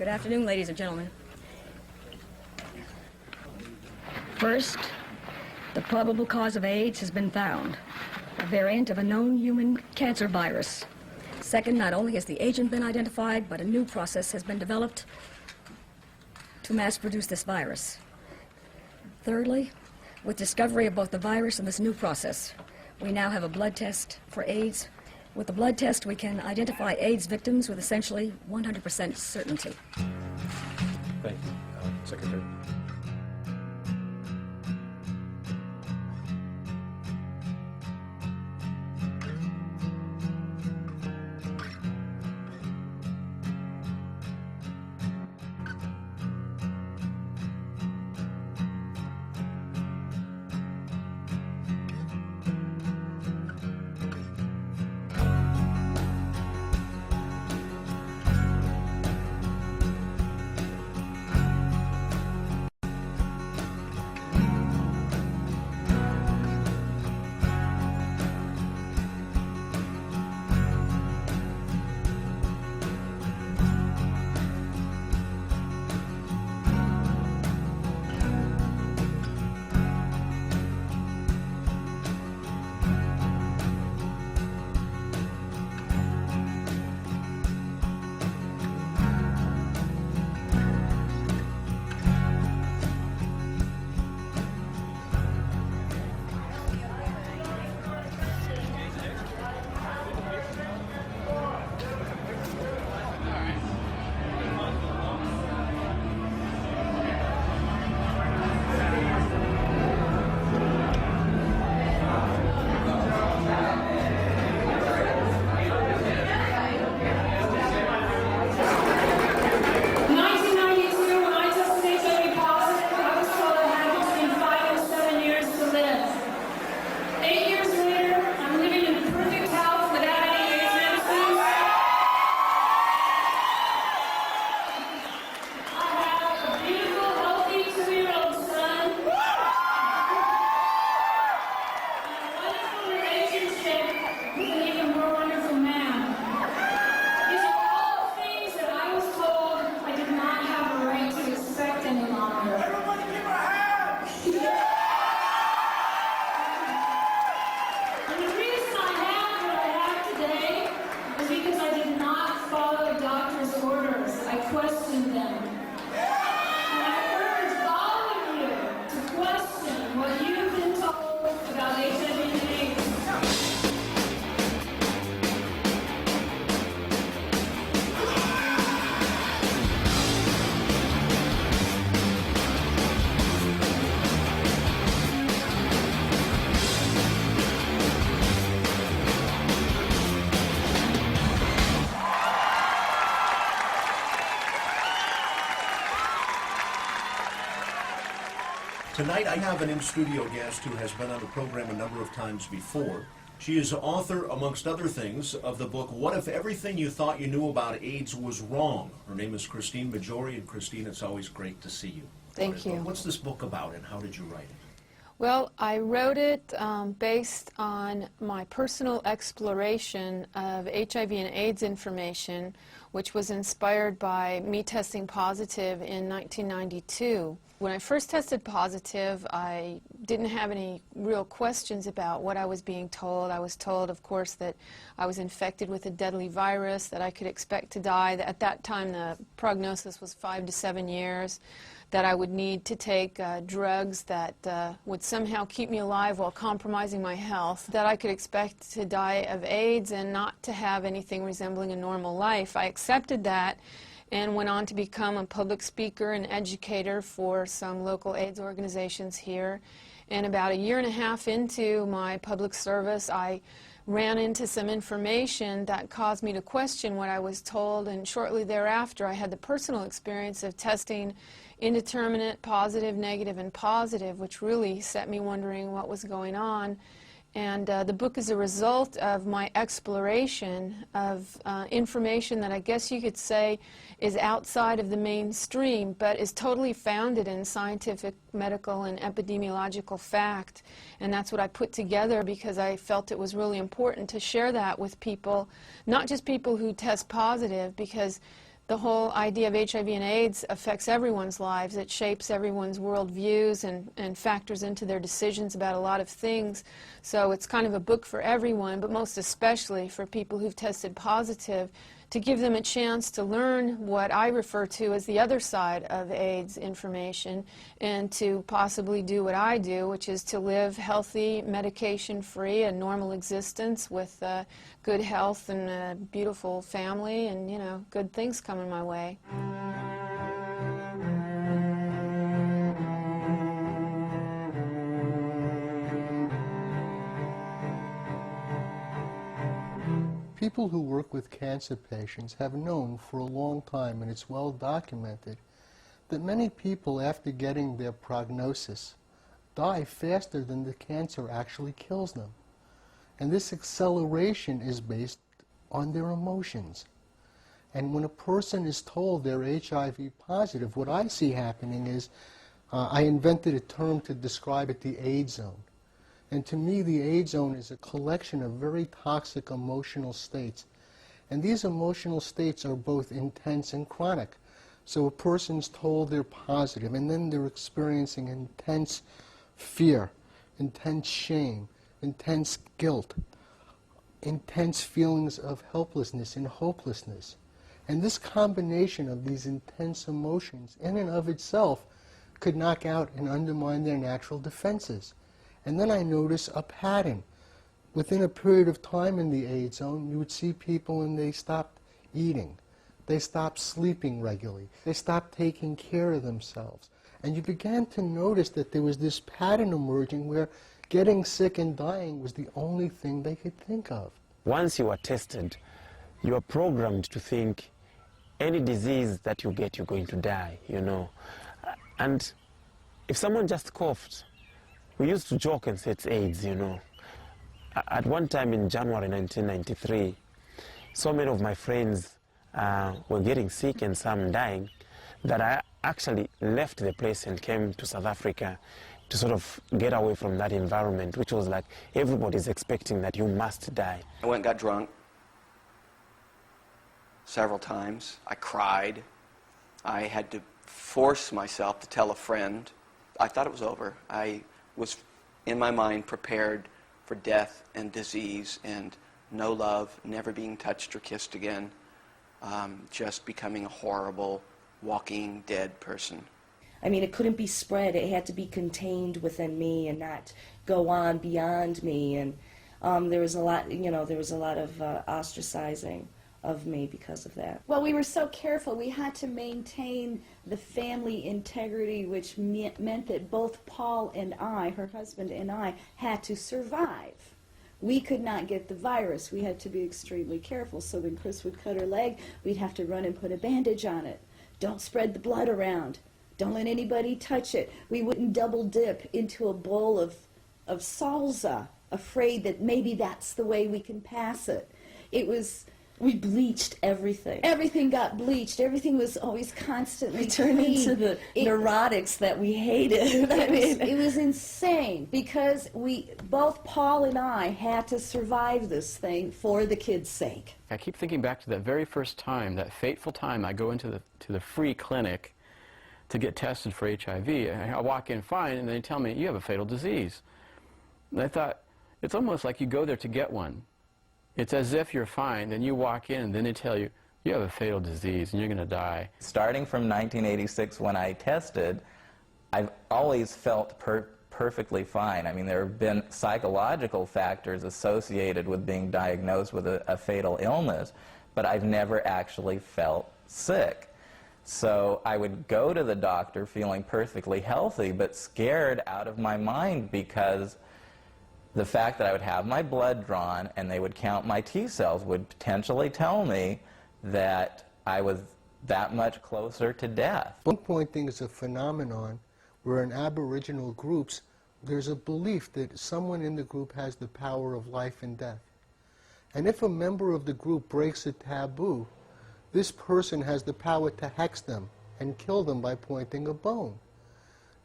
Good afternoon, ladies and gentlemen. First, the probable cause of AIDS has been found, a variant of a known human cancer virus. Second, not only has the agent been identified, but a new process has been developed to mass produce this virus. Thirdly, with discovery of both the virus and this new process, we now have a blood test for AIDS. With the blood test, we can identify AIDS victims with essentially 100% certainty. Thank you, Secretary. Tonight I have an in-studio guest who has been on the program a number of times before. She is author, amongst other things, of the book, What If Everything You Thought You Knew About AIDS Was Wrong? Her name is Christine Majori, and Christine, it's always great to see you. Thank you. What's this book about, and how did you write it? Well, I wrote it based on my personal exploration of HIV and AIDS information, which was inspired by me testing positive in 1992. When I first tested positive, I didn't have any real questions about what I was being told. I was told, of course, that I was infected with a deadly virus, that I could expect to die. At that time, the prognosis was 5 to 7 years, that I would need to take drugs that would somehow keep me alive while compromising my health, that I could expect to die of AIDS and not to have anything resembling a normal life. I accepted that and went on to become a public speaker and educator for some local AIDS organizations here. And about 1.5 years into my public service, I ran into some information that caused me to question what I was told, and shortly thereafter I had the personal experience of testing indeterminate, positive, negative, and positive, which really set me wondering what was going on. And the book is a result of my exploration of information that I guess you could say is outside of the mainstream, but is totally founded in scientific, medical, and epidemiological fact. And that's what I put together because I felt it was really important to share that with people, not just people who test positive, because the whole idea of HIV and AIDS affects everyone's lives. It shapes everyone's worldviews and factors into their decisions about a lot of things. So it's kind of a book for everyone, but most especially for people who've tested positive, to give them a chance to learn what I refer to as the other side of AIDS information, and to possibly do what I do, which is to live healthy, medication-free, a normal existence with good health and a beautiful family, and, you know, good things coming my way. People who work with cancer patients have known for a long time, and it's well documented, that many people after getting their prognosis die faster than the cancer actually kills them. And this acceleration is based on their emotions. And when a person is told they're HIV positive, what I see happening is, I invented a term to describe it, the AIDS zone. And to me, the AIDS zone is a collection of very toxic emotional states. And these emotional states are both intense and chronic. So a person's told they're positive, and then they're experiencing intense fear, intense shame, intense guilt, intense feelings of helplessness and hopelessness. And this combination of these intense emotions, in and of itself, could knock out and undermine their natural defenses. And then I notice a pattern. Within a period of time in the AIDS zone, you would see people and they stopped eating. They stopped sleeping regularly. They stopped taking care of themselves. And you began to notice that there was this pattern emerging where getting sick and dying was the only thing they could think of. Once you are tested, you are programmed to think any disease that you get, you're going to die, you know. And if someone just coughed, we used to joke and say it's AIDS, you know. At one time in January 1993, so many of my friends were getting sick and some dying that I actually left the place and came to South Africa to sort of get away from that environment, which was like everybody's expecting that you must die. I went and got drunk several times. I cried. I had to force myself to tell a friend. I thought it was over. I was, in my mind, prepared for death and disease and no love, never being touched or kissed again, just becoming a horrible, walking, dead person. I mean, it couldn't be spread. It had to be contained within me and not go on beyond me. And there was a lot, there was a lot of ostracizing of me because of that. Well, we were so careful. We had to maintain the family integrity, which meant that both Paul and I, her husband and I, had to survive. We could not get the virus. We had to be extremely careful. So when Chris would cut her leg, we'd have to run and put a bandage on it. Don't spread the blood around. Don't let anybody touch it. We wouldn't double dip into a bowl of salsa, afraid that maybe that's the way we can pass it. We bleached everything. Everything got bleached. Everything was always constantly turned into the neurotics that we hated. It was insane because both Paul and I had to survive this thing for the kids' sake. I keep thinking back to that very first time, that fateful time I go into the free clinic to get tested for HIV. I walk in fine, and they tell me, you have a fatal disease. And I thought, it's almost like you go there to get one. It's as if you're fine, then you walk in, and then they tell you, you have a fatal disease, and you're going to die. Starting from 1986 when I tested, I've always felt perfectly fine. I mean, there have been psychological factors associated with being diagnosed with a fatal illness, but I've never actually felt sick. So I would go to the doctor feeling perfectly healthy, but scared out of my mind because the fact that I would have my blood drawn and they would count my T cells would potentially tell me that I was that much closer to death. One pointing is a phenomenon where in Aboriginal groups there's a belief that someone in the group has the power of life and death. And if a member of the group breaks a taboo, this person has the power to hex them and kill them by pointing a bone.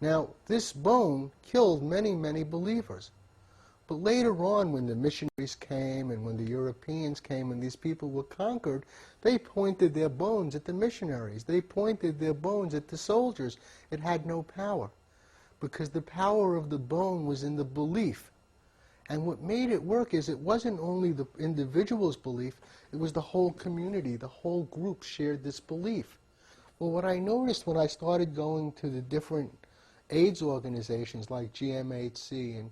Now, this bone killed many, many believers. But later on, when the missionaries came and when the Europeans came and these people were conquered, they pointed their bones at the missionaries. They pointed their bones at the soldiers. It had no power, because the power of the bone was in the belief. And what made it work is it wasn't only the individual's belief, it was the whole community, the whole group shared this belief. Well, what I noticed when I started going to the different AIDS organizations like GMHC and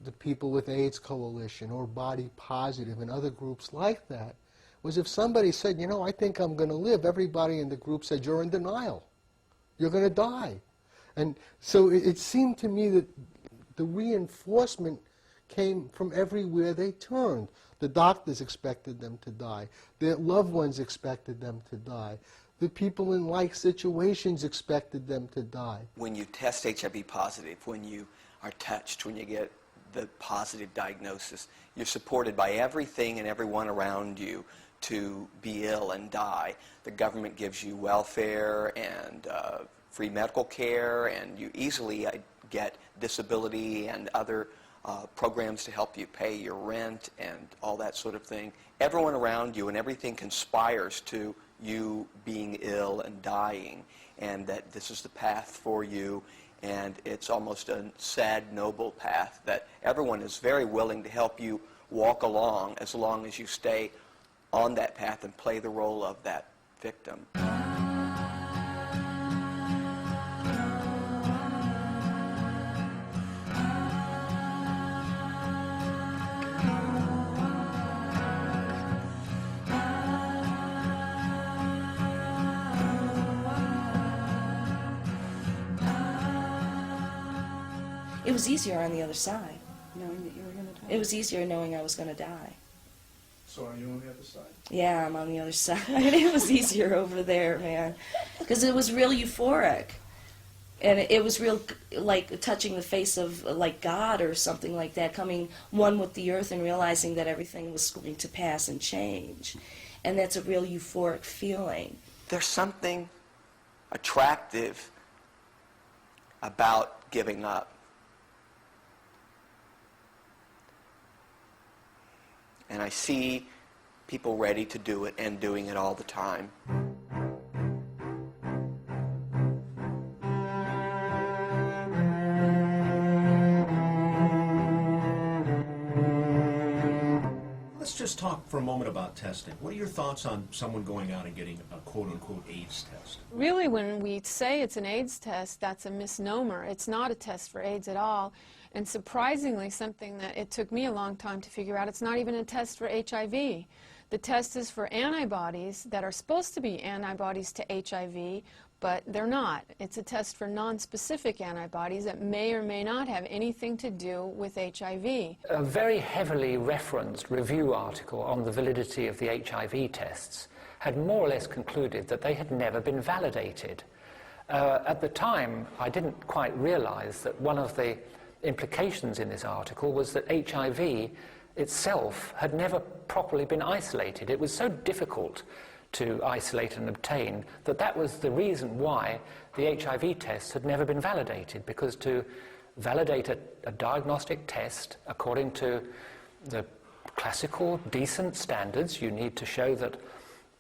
the People with AIDS Coalition or Body Positive and other groups like that, was if somebody said, you know, I think I'm going to live, everybody in the group said, you're in denial. You're going to die. And so it seemed to me that the reinforcement came from everywhere they turned. The doctors expected them to die. Their loved ones expected them to die. The people in like situations expected them to die. When you test HIV positive, when you are touched, when you get the positive diagnosis, you're supported by everything and everyone around you to be ill and die. The government gives you welfare and free medical care, and you easily get disability and other programs to help you pay your rent and all that sort of thing. Everyone around you and everything conspires to you being ill and dying, and that this is the path for you, and it's almost a sad, noble path that everyone is very willing to help you walk along as long as you stay on that path and play the role of that victim. It was easier on the other side. Knowing that you were going to die? It was easier knowing I was going to die. So are you on the other side? Yeah, I'm on the other side. It was easier over there, man. Because it was real euphoric. And it was real, like, touching the face of, like, God or something like that, coming one with the earth and realizing that everything was going to pass and change. And that's a real euphoric feeling. There's something attractive about giving up. And I see people ready to do it and doing it all the time. Let's just talk for a moment about testing. What are your thoughts on someone going out and getting a quote-unquote AIDS test? Really, when we say it's an AIDS test, that's a misnomer. It's not a test for AIDS at all. And surprisingly, something that it took me a long time to figure out, it's not even a test for HIV. The test is for antibodies that are supposed to be antibodies to HIV, but they're not. It's a test for non-specific antibodies that may or may not have anything to do with HIV. A very heavily referenced review article on the validity of the HIV tests had more or less concluded that they had never been validated. At the time, I didn't quite realize that one of the implications in this article was that HIV itself had never properly been isolated. It was so difficult to isolate and obtain that that was the reason why the HIV tests had never been validated, because to validate a diagnostic test according to the classical decent standards, you need to show that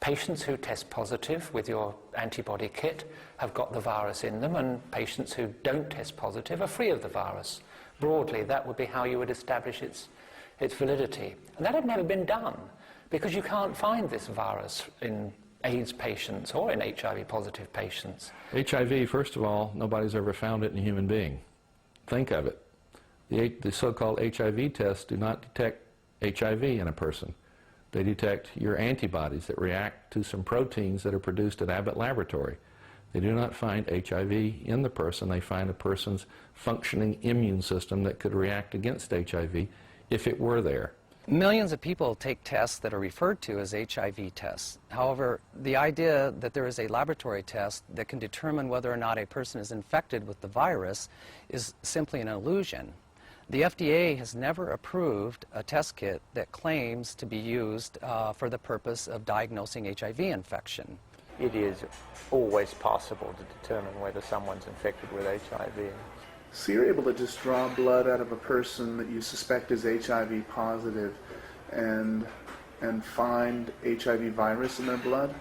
patients who test positive with your antibody kit have got the virus in them, and patients who don't test positive are free of the virus. Broadly, that would be how you would establish its validity. And that had never been done, because you can't find this virus in AIDS patients or in HIV-positive patients. HIV, first of all, nobody's ever found it in a human being. Think of it. The so-called HIV tests do not detect HIV in a person. They detect your antibodies that react to some proteins that are produced at Abbott Laboratory. They do not find HIV in the person. They find a person's functioning immune system that could react against HIV if it were there. Millions of people take tests that are referred to as HIV tests. However, the idea that there is a laboratory test that can determine whether or not a person is infected with the virus is simply an illusion. The FDA has never approved a test kit that claims to be used for the purpose of diagnosing HIV infection. It is always possible to determine whether someone's infected with HIV. So you're able to just draw blood out of a person that you suspect is HIV positive and find HIV virus in their blood?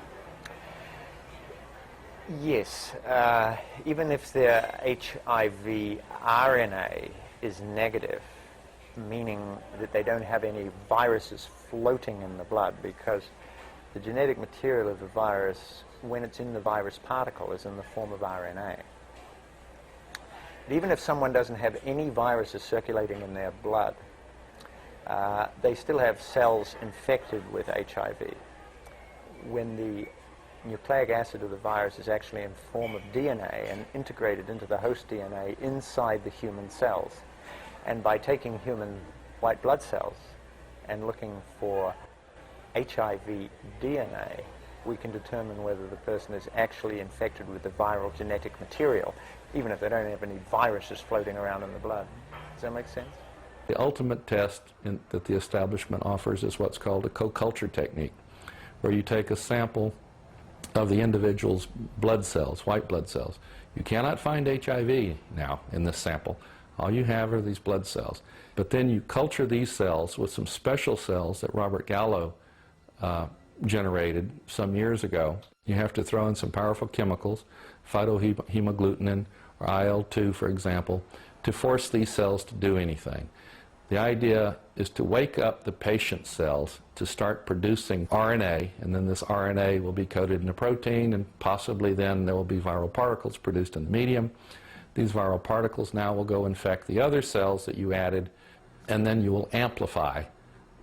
Yes. Even if their HIV RNA is negative, meaning that they don't have any viruses floating in the blood, because the genetic material of the virus, when it's in the virus particle, is in the form of RNA. But even if someone doesn't have any viruses circulating in their blood, they still have cells infected with HIV. When the nucleic acid of the virus is actually in form of DNA and integrated into the host DNA inside the human cells. And by taking human white blood cells and looking for HIV DNA, we can determine whether the person is actually infected with the viral genetic material, even if they don't have any viruses floating around in the blood. Does that make sense? The ultimate test that the establishment offers is what's called a co-culture technique, where you take a sample of the individual's blood cells, white blood cells. You cannot find HIV now in this sample. All you have are these blood cells. But then you culture these cells with some special cells that Robert Gallo generated some years ago. You have to throw in some powerful chemicals, phytohemagglutinin or IL-2, for example, to force these cells to do anything. The idea is to wake up the patient cells to start producing RNA, and then this RNA will be coated in a protein, and possibly then there will be viral particles produced in the medium. These viral particles now will go infect the other cells that you added, and then you will amplify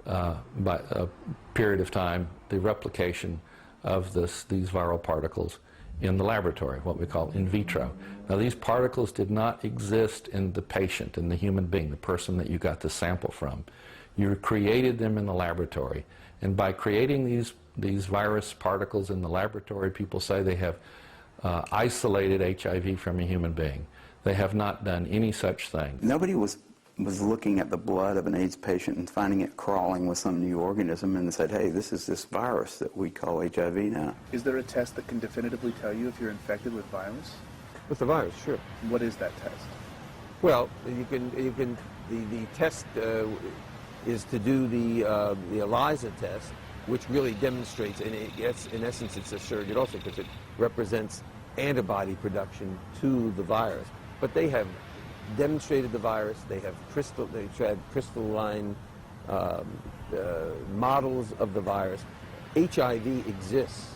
by a period of time the replication of these viral particles in the laboratory, what we call in vitro. Now, these particles did not exist in the patient, in the human being, the person that you got the sample from. You created them in the laboratory. And by creating these virus particles in the laboratory, people say they have isolated HIV from a human being. They have not done any such thing. Nobody was looking at the blood of an AIDS patient and finding it crawling with some new organism and said, hey, this is this virus that we call HIV now. Is there a test that can definitively tell you if you're infected with virus? With the virus, sure. What is that test? Well, the test is to do the ELISA test, which really demonstrates, and in essence it's a surrogate also because it represents antibody production to the virus. But they have demonstrated the virus. They've had crystalline models of the virus. HIV exists.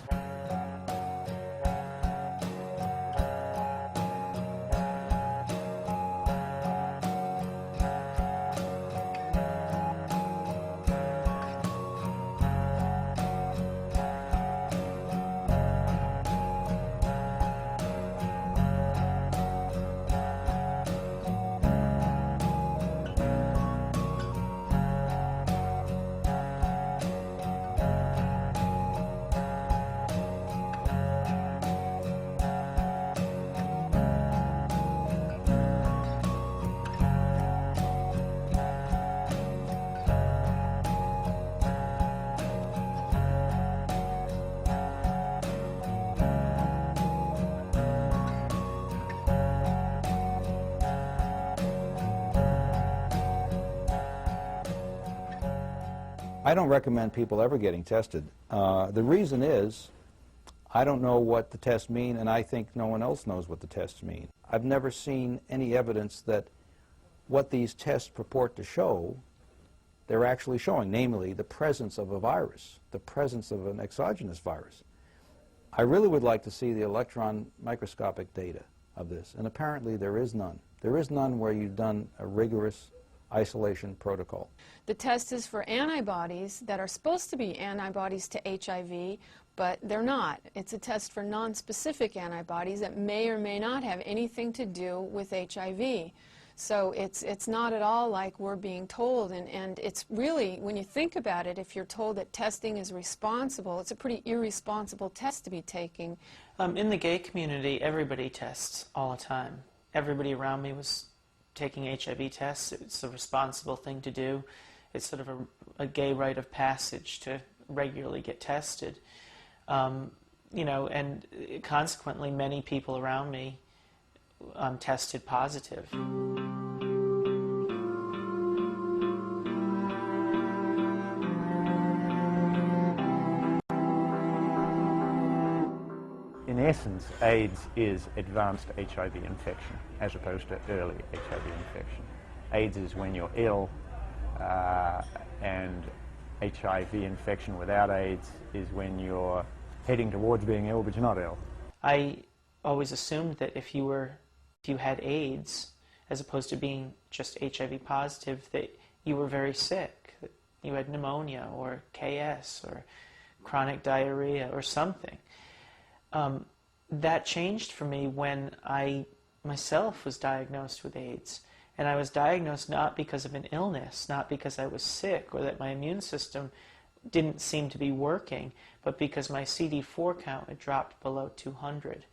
I don't recommend people ever getting tested. The reason is I don't know what the tests mean, and I think no one else knows what the tests mean. I've never seen any evidence that what these tests purport to show, they're actually showing, namely the presence of a virus, the presence of an exogenous virus. I really would like to see the electron microscopic data of this, and apparently there is none. There is none where you've done a rigorous isolation protocol. The test is for antibodies that are supposed to be antibodies to HIV, but they're not. It's a test for non-specific antibodies that may or may not have anything to do with HIV. So it's not at all like we're being told, and it's really, when you think about it, if you're told that testing is responsible, it's a pretty irresponsible test to be taking. In the gay community, everybody tests all the time. Everybody around me was taking HIV tests. It's a responsible thing to do. It's sort of a gay rite of passage to regularly get tested. You know, and consequently many people around me tested positive. In essence, AIDS is advanced HIV infection as opposed to early HIV infection. AIDS is when you're ill, and HIV infection without AIDS is when you're heading towards being ill but you're not ill. I always assumed that if you had AIDS, as opposed to being just HIV positive, that you were very sick, that you had pneumonia or KS or chronic diarrhea or something. That changed for me when I myself was diagnosed with AIDS. And I was diagnosed not because of an illness, not because I was sick or that my immune system didn't seem to be working, but because my CD4 count had dropped below 200,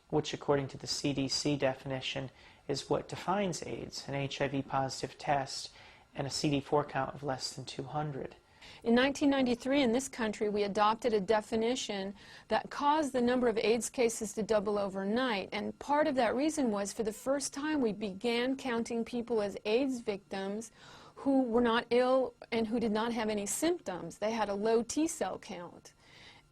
which according to the CDC definition is what defines AIDS, an HIV-positive test and a CD4 count of less than 200. In 1993, in this country, we adopted a definition that caused the number of AIDS cases to double overnight. And part of that reason was, for the first time, we began counting people as AIDS victims who were not ill and who did not have any symptoms. They had a low T-cell count.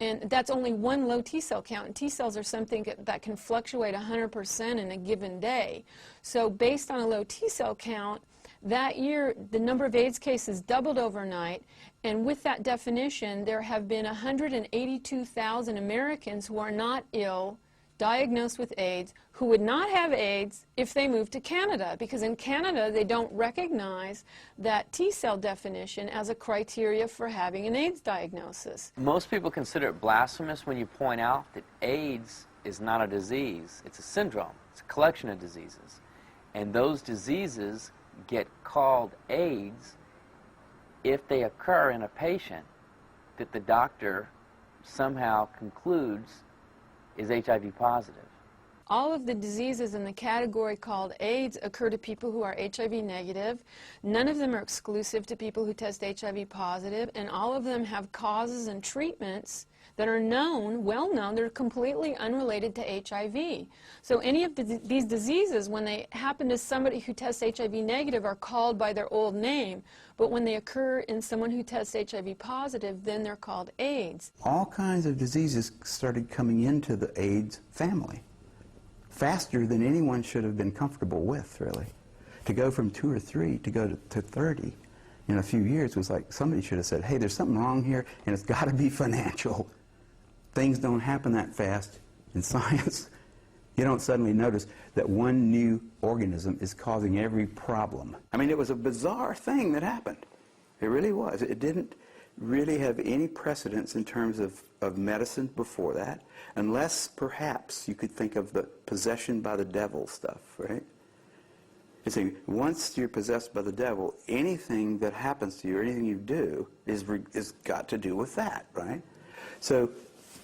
And that's only one low T-cell count. And T-cells are something that can fluctuate 100% in a given day. So based on a low T-cell count, that year, the number of AIDS cases doubled overnight, and with that definition, there have been 182,000 Americans who are not ill, diagnosed with AIDS, who would not have AIDS if they moved to Canada, because in Canada, they don't recognize that T-cell definition as a criteria for having an AIDS diagnosis. Most people consider it blasphemous when you point out that AIDS is not a disease. It's a syndrome. It's a collection of diseases. And those diseases get called AIDS if they occur in a patient that the doctor somehow concludes is HIV positive. All of the diseases in the category called AIDS occur to people who are HIV negative. None of them are exclusive to people who test HIV positive, and all of them have causes and treatments that are known, well known, they're completely unrelated to HIV. So any of these diseases, when they happen to somebody who tests HIV negative, are called by their old name, but when they occur in someone who tests HIV positive, then they're called AIDS. All kinds of diseases started coming into the AIDS family faster than anyone should have been comfortable with, really. To go from 2 or 3 to go to 30 in a few years was like somebody should have said, hey, there's something wrong here, and it's got to be financial. Things don't happen that fast in science. You don't suddenly notice that one new organism is causing every problem. I mean, it was a bizarre thing that happened. It really was. It didn't really have any precedence in terms of medicine before that, unless perhaps you could think of the possession by the devil stuff, right? You see, once you're possessed by the devil, anything that happens to you or anything you do is got to do with that, right? So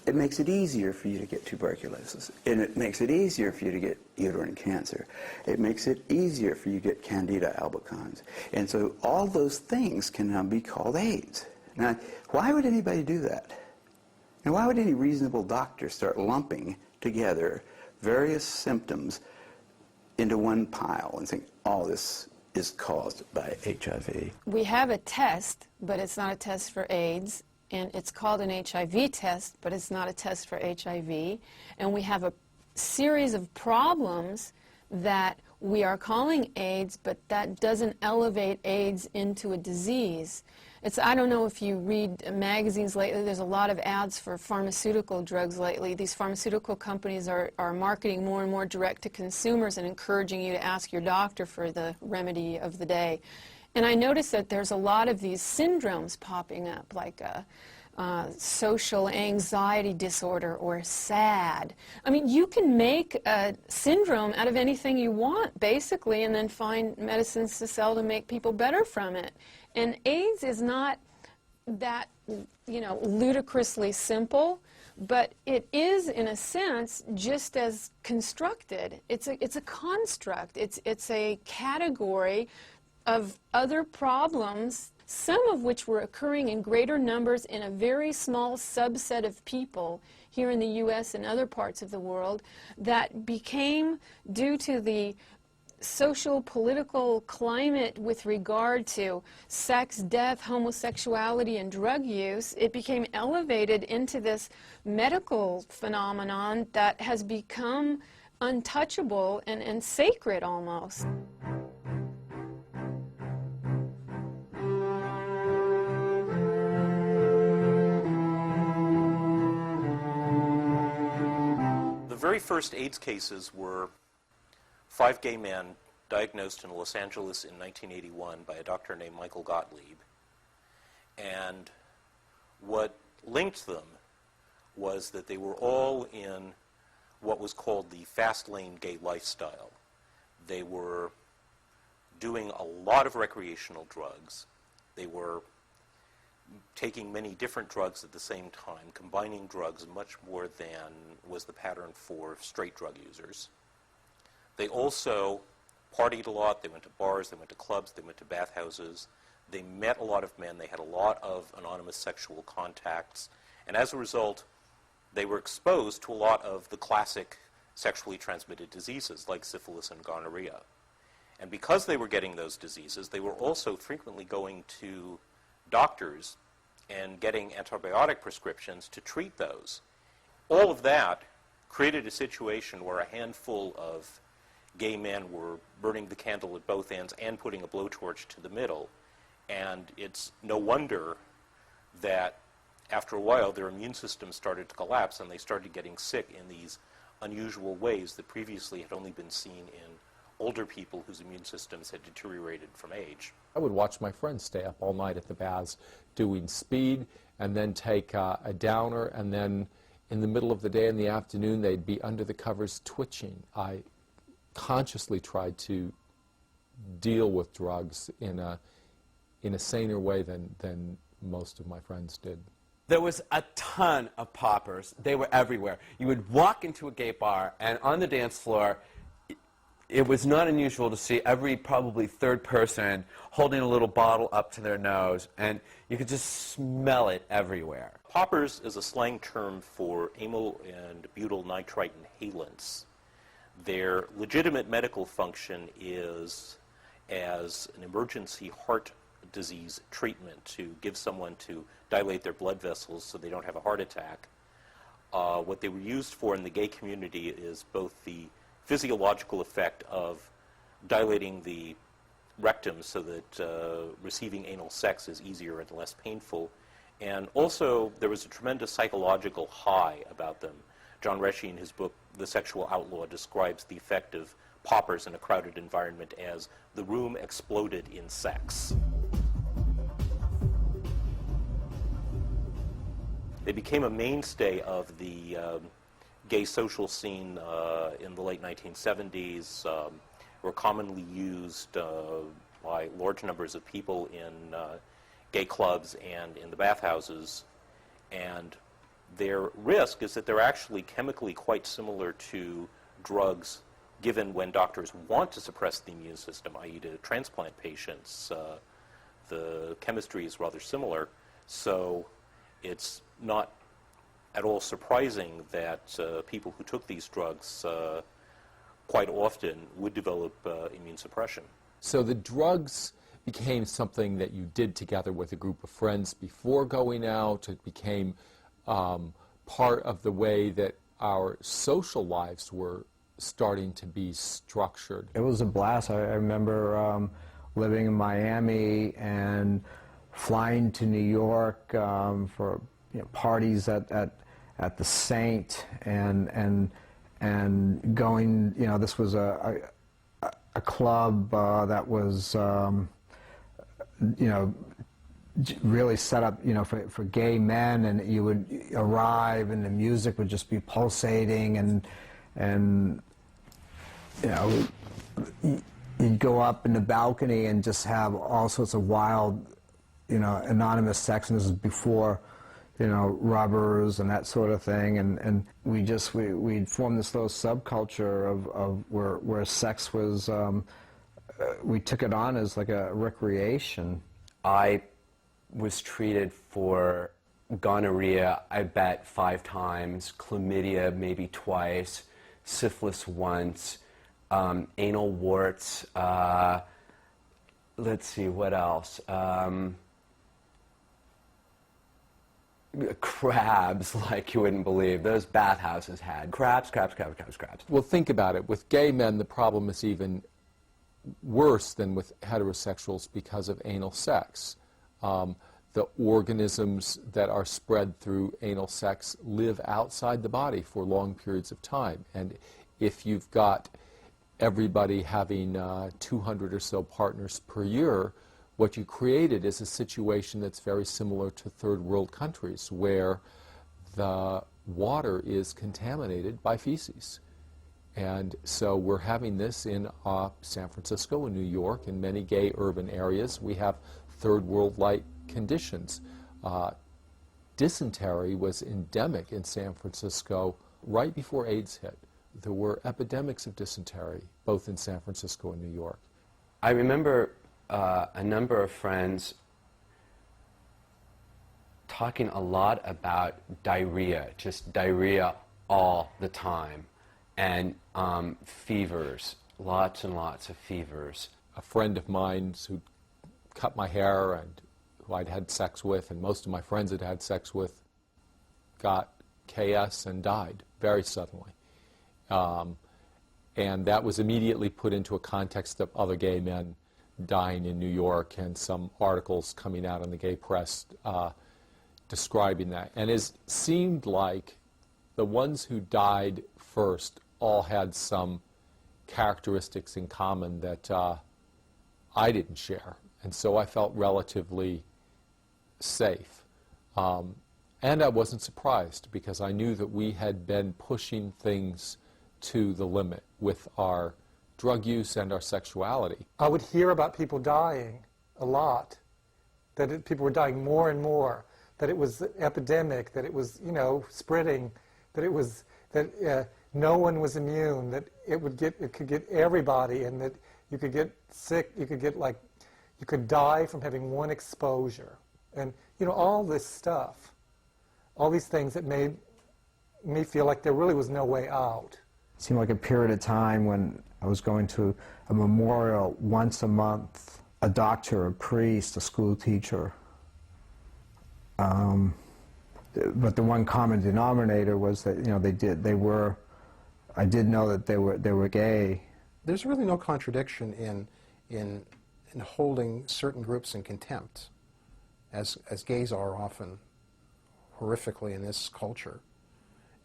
it makes it easier for you to get tuberculosis, and it makes it easier for you to get uterine cancer. It makes it easier for you to get Candida albicans. And so all those things can now be called AIDS. Now, why would anybody do that? And why would any reasonable doctor start lumping together various symptoms into one pile and think, all this is caused by HIV? We have a test, but it's not a test for AIDS. And it's called an HIV test, but it's not a test for HIV. And we have a series of problems that we are calling AIDS, but that doesn't elevate AIDS into a disease. I don't know if you read magazines lately, there's a lot of ads for pharmaceutical drugs lately. These pharmaceutical companies are marketing more and more direct to consumers and encouraging you to ask your doctor for the remedy of the day. And I noticed that there's a lot of these syndromes popping up, like social anxiety disorder or SAD. I mean, you can make a syndrome out of anything you want, basically, and then find medicines to sell to make people better from it. And AIDS is not that, ludicrously simple, but it is, in a sense, just as constructed. It's a construct. It's a category of other problems some of which were occurring in greater numbers in a very small subset of people here in the U.S. and other parts of the world, that became, due to the social political climate with regard to sex, death, homosexuality, and drug use, it became elevated into this medical phenomenon that has become untouchable and sacred almost. The very first AIDS cases were 5 gay men diagnosed in Los Angeles in 1981 by a doctor named Michael Gottlieb. And what linked them was that they were all in what was called the fast lane gay lifestyle. They were doing a lot of recreational drugs. They were taking many different drugs at the same time, combining drugs much more than was the pattern for straight drug users. They also partied a lot. They went to bars, they went to clubs, they went to bathhouses. They met a lot of men. They had a lot of anonymous sexual contacts. And as a result, they were exposed to a lot of the classic sexually transmitted diseases like syphilis and gonorrhea. And because they were getting those diseases, they were also frequently going to doctors and getting antibiotic prescriptions to treat those. All of that created a situation where a handful of gay men were burning the candle at both ends and putting a blowtorch to the middle. And it's no wonder that after a while their immune systems started to collapse and they started getting sick in these unusual ways that previously had only been seen in older people whose immune systems had deteriorated from age. I would watch my friends stay up all night at the baths doing speed and then take a downer, and then in the middle of the day in the afternoon they'd be under the covers twitching. I consciously tried to deal with drugs in a saner way than most of my friends did. There was a ton of poppers. They were everywhere. You would walk into a gay bar, and on the dance floor, it was not unusual to see every probably third person holding a little bottle up to their nose, and you could just smell it everywhere. Poppers is a slang term for amyl and butyl nitrite inhalants. Their legitimate medical function is as an emergency heart disease treatment, to give someone to dilate their blood vessels so they don't have a heart attack. What they were used for in the gay community is both the physiological effect of dilating the rectum so that receiving anal sex is easier and less painful, and also there was a tremendous psychological high about them. John Reschi, in his book The Sexual Outlaw, describes the effect of poppers in a crowded environment as the room exploded in sex. They became a mainstay of the gay social scene in the late 1970s, were commonly used by large numbers of people in gay clubs and in the bathhouses. And their risk is that they're actually chemically quite similar to drugs given when doctors want to suppress the immune system, i.e. to transplant patients. The chemistry is rather similar, so it's not at all surprising that people who took these drugs quite often would develop immune suppression. So the drugs became something that you did together with a group of friends before going out. It became part of the way that our social lives were starting to be structured. It was a blast. I remember living in Miami and flying to New York for parties at the Saint and going. This was a club that was really set up for gay men, and you would arrive and the music would just be pulsating, and you'd go up in the balcony and just have all sorts of wild anonymous sex, and this is before rubbers and that sort of thing, and we'd formed this little subculture of where sex was, we took it on as like a recreation. I was treated for gonorrhea, I bet 5 times, chlamydia maybe twice, syphilis once, anal warts, let's see, what else? Crabs, like you wouldn't believe. Those bathhouses had crabs. Well, think about it. With gay men, the problem is even worse than with heterosexuals because of anal sex. The organisms that are spread through anal sex live outside the body for long periods of time. And if you've got everybody having 200 or so partners per year, what you created is a situation that's very similar to third world countries, where the water is contaminated by feces. And so we're having this in San Francisco and New York, in many gay urban areas. We have third world-like conditions. Dysentery was endemic in San Francisco right before AIDS hit. There were epidemics of dysentery, both in San Francisco and New York. I remember a number of friends talking a lot about diarrhea, just diarrhea all the time, and fevers, lots and lots of fevers. A friend of mine who cut my hair and who I'd had sex with, and most of my friends had had sex with, got KS and died very suddenly. And that was immediately put into a context of other gay men dying in New York, and some articles coming out in the gay press describing that. And it seemed like the ones who died first all had some characteristics in common that I didn't share. And so I felt relatively safe. And I wasn't surprised, because I knew that we had been pushing things to the limit with our drug use and our sexuality. I would hear about people dying a lot, that people were dying more and more, that it was epidemic, that it was, spreading, that it was, that no one was immune, that it could get everybody, and that you could get sick, you could die from having one exposure. And, all this stuff, all these things that made me feel like there really was no way out. It seemed like a period of time when I was going to a memorial once a month, a doctor, a priest, a school teacher. But the one common denominator was that, I did know that they were gay. There's really no contradiction in holding certain groups in contempt, as gays are often horrifically in this culture,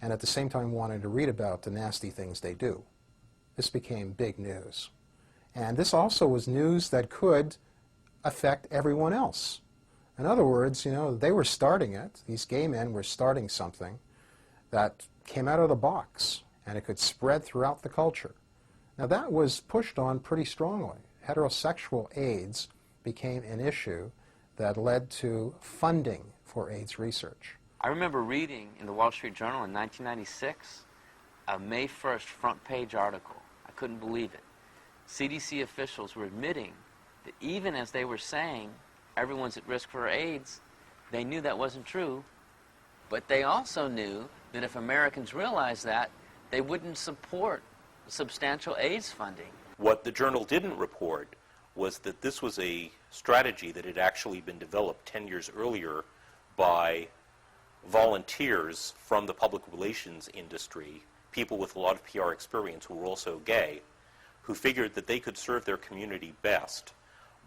and at the same time wanting to read about the nasty things they do. This became big news. And this also was news that could affect everyone else. In other words, they were starting it. These gay men were starting something that came out of the box, and it could spread throughout the culture. Now that was pushed on pretty strongly. Heterosexual AIDS became an issue that led to funding for AIDS research. I remember reading in the Wall Street Journal in 1996 a May 1st front page article. I couldn't believe it. CDC officials were admitting that even as they were saying everyone's at risk for AIDS, they knew that wasn't true, but they also knew that if Americans realized that, they wouldn't support substantial AIDS funding. What the journal didn't report was that this was a strategy that had actually been developed 10 years earlier by volunteers from the public relations industry, people with a lot of PR experience who were also gay, who figured that they could serve their community best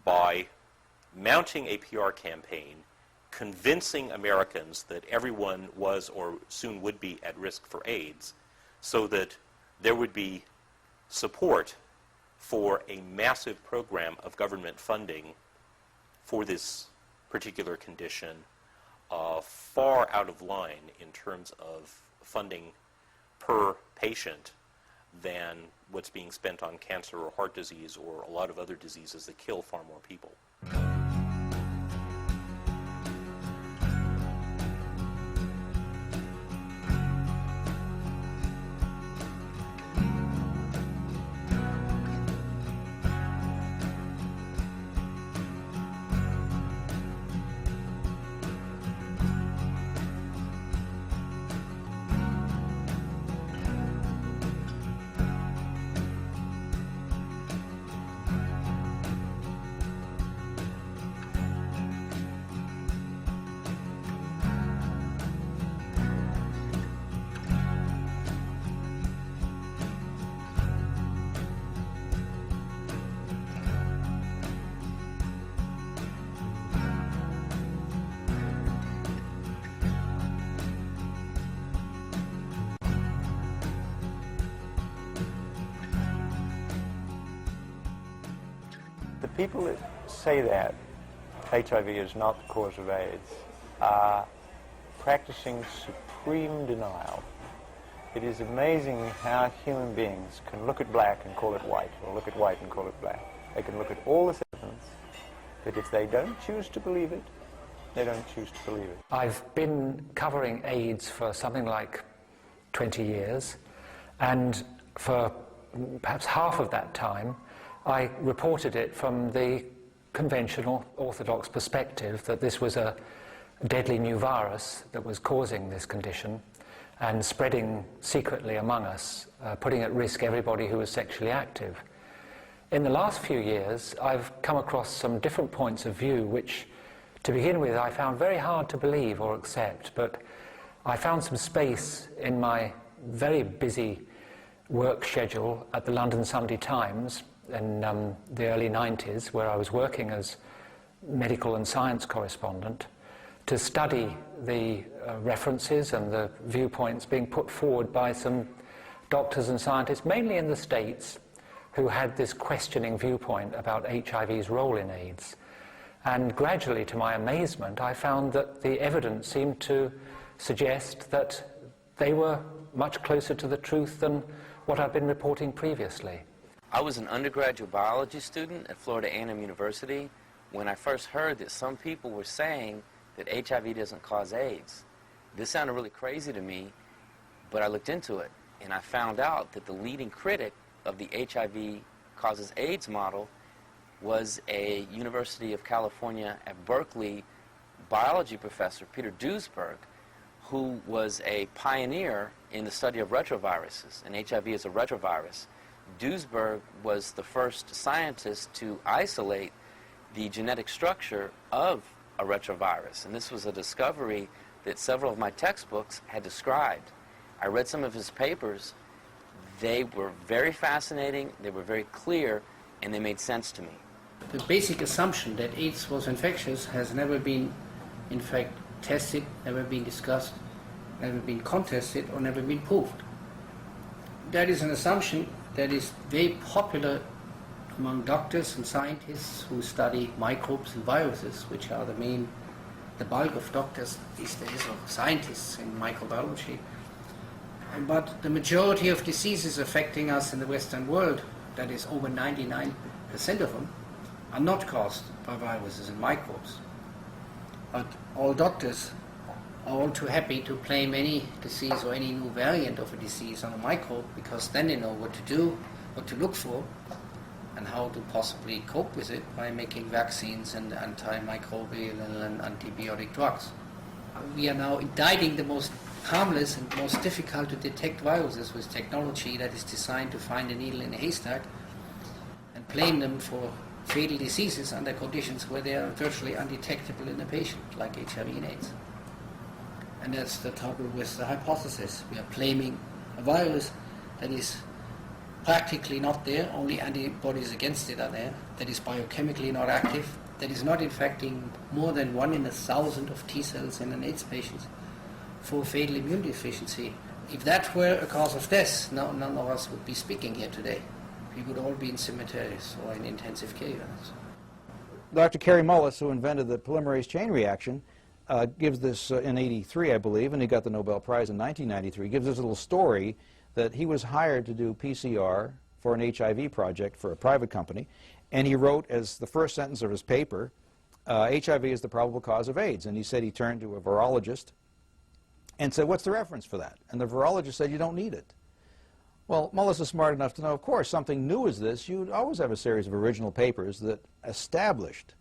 by mounting a PR campaign, convincing Americans that everyone was or soon would be at risk for AIDS, so that there would be support for a massive program of government funding for this particular condition, far out of line in terms of funding per patient than what's being spent on cancer or heart disease or a lot of other diseases that kill far more people. people that say that HIV is not the cause of AIDS are practicing supreme denial. It is amazing how human beings can look at black and call it white, or look at white and call it black. They can look at all this evidence, but if they don't choose to believe it, they don't choose to believe it. I've been covering AIDS for something like 20 years, and for perhaps half of that time, I reported it from the conventional orthodox perspective that this was a deadly new virus that was causing this condition and spreading secretly among us, putting at risk everybody who was sexually active. In the last few years, I've come across some different points of view which, to begin with, I found very hard to believe or accept, but I found some space in my very busy work schedule at the London Sunday Times in the early 90s, where I was working as medical and science correspondent, to study the references and the viewpoints being put forward by some doctors and scientists, mainly in the States, who had this questioning viewpoint about HIV's role in AIDS. And gradually, to my amazement, I found that the evidence seemed to suggest that they were much closer to the truth than what I've been reporting previously. I was an undergraduate biology student at Florida A&M University when I first heard that some people were saying that HIV doesn't cause AIDS. This sounded really crazy to me, but I looked into it, and I found out that the leading critic of the HIV causes AIDS model was a University of California at Berkeley biology professor, Peter Duesberg, who was a pioneer in the study of retroviruses, and HIV is a retrovirus. Duesberg was the first scientist to isolate the genetic structure of a retrovirus, and this was a discovery that several of my textbooks had described. I read some of his papers. They were very fascinating, they were very clear, and they made sense to me. The basic assumption that AIDS was infectious has never been, in fact, tested, never been discussed, never been contested, or never been proved. That is an assumption that is very popular among doctors and scientists who study microbes and viruses, which are the bulk of doctors these days, or scientists in microbiology. But the majority of diseases affecting us in the Western world, that is over 99% of them, are not caused by viruses and microbes. But all doctors are all too happy to blame any disease or any new variant of a disease on a microbe, because then they know what to do, what to look for, and how to possibly cope with it by making vaccines and antimicrobial and antibiotic drugs. We are now indicting the most harmless and most difficult to detect viruses with technology that is designed to find a needle in a haystack and blame them for fatal diseases under conditions where they are virtually undetectable in a patient, like HIV and AIDS. And that's the trouble with the hypothesis. We are blaming a virus that is practically not there, only antibodies against it are there, that is biochemically not active, that is not infecting more than 1 in 1,000 of T cells in an AIDS patient for fatal immune deficiency. If that were a cause of death, none of us would be speaking here today. We would all be in cemeteries or in intensive care units. Dr. Kerry Mullis, who invented the polymerase chain reaction, gives this in '83, I believe, and he got the Nobel Prize in 1993, gives this little story that he was hired to do PCR for an HIV project for a private company, and he wrote as the first sentence of his paper, HIV is the probable cause of AIDS. And he said he turned to a virologist and said, what's the reference for that? And the virologist said, you don't need it. Well, Mullis is smart enough to know, of course, something new as this, you'd always have a series of original papers that established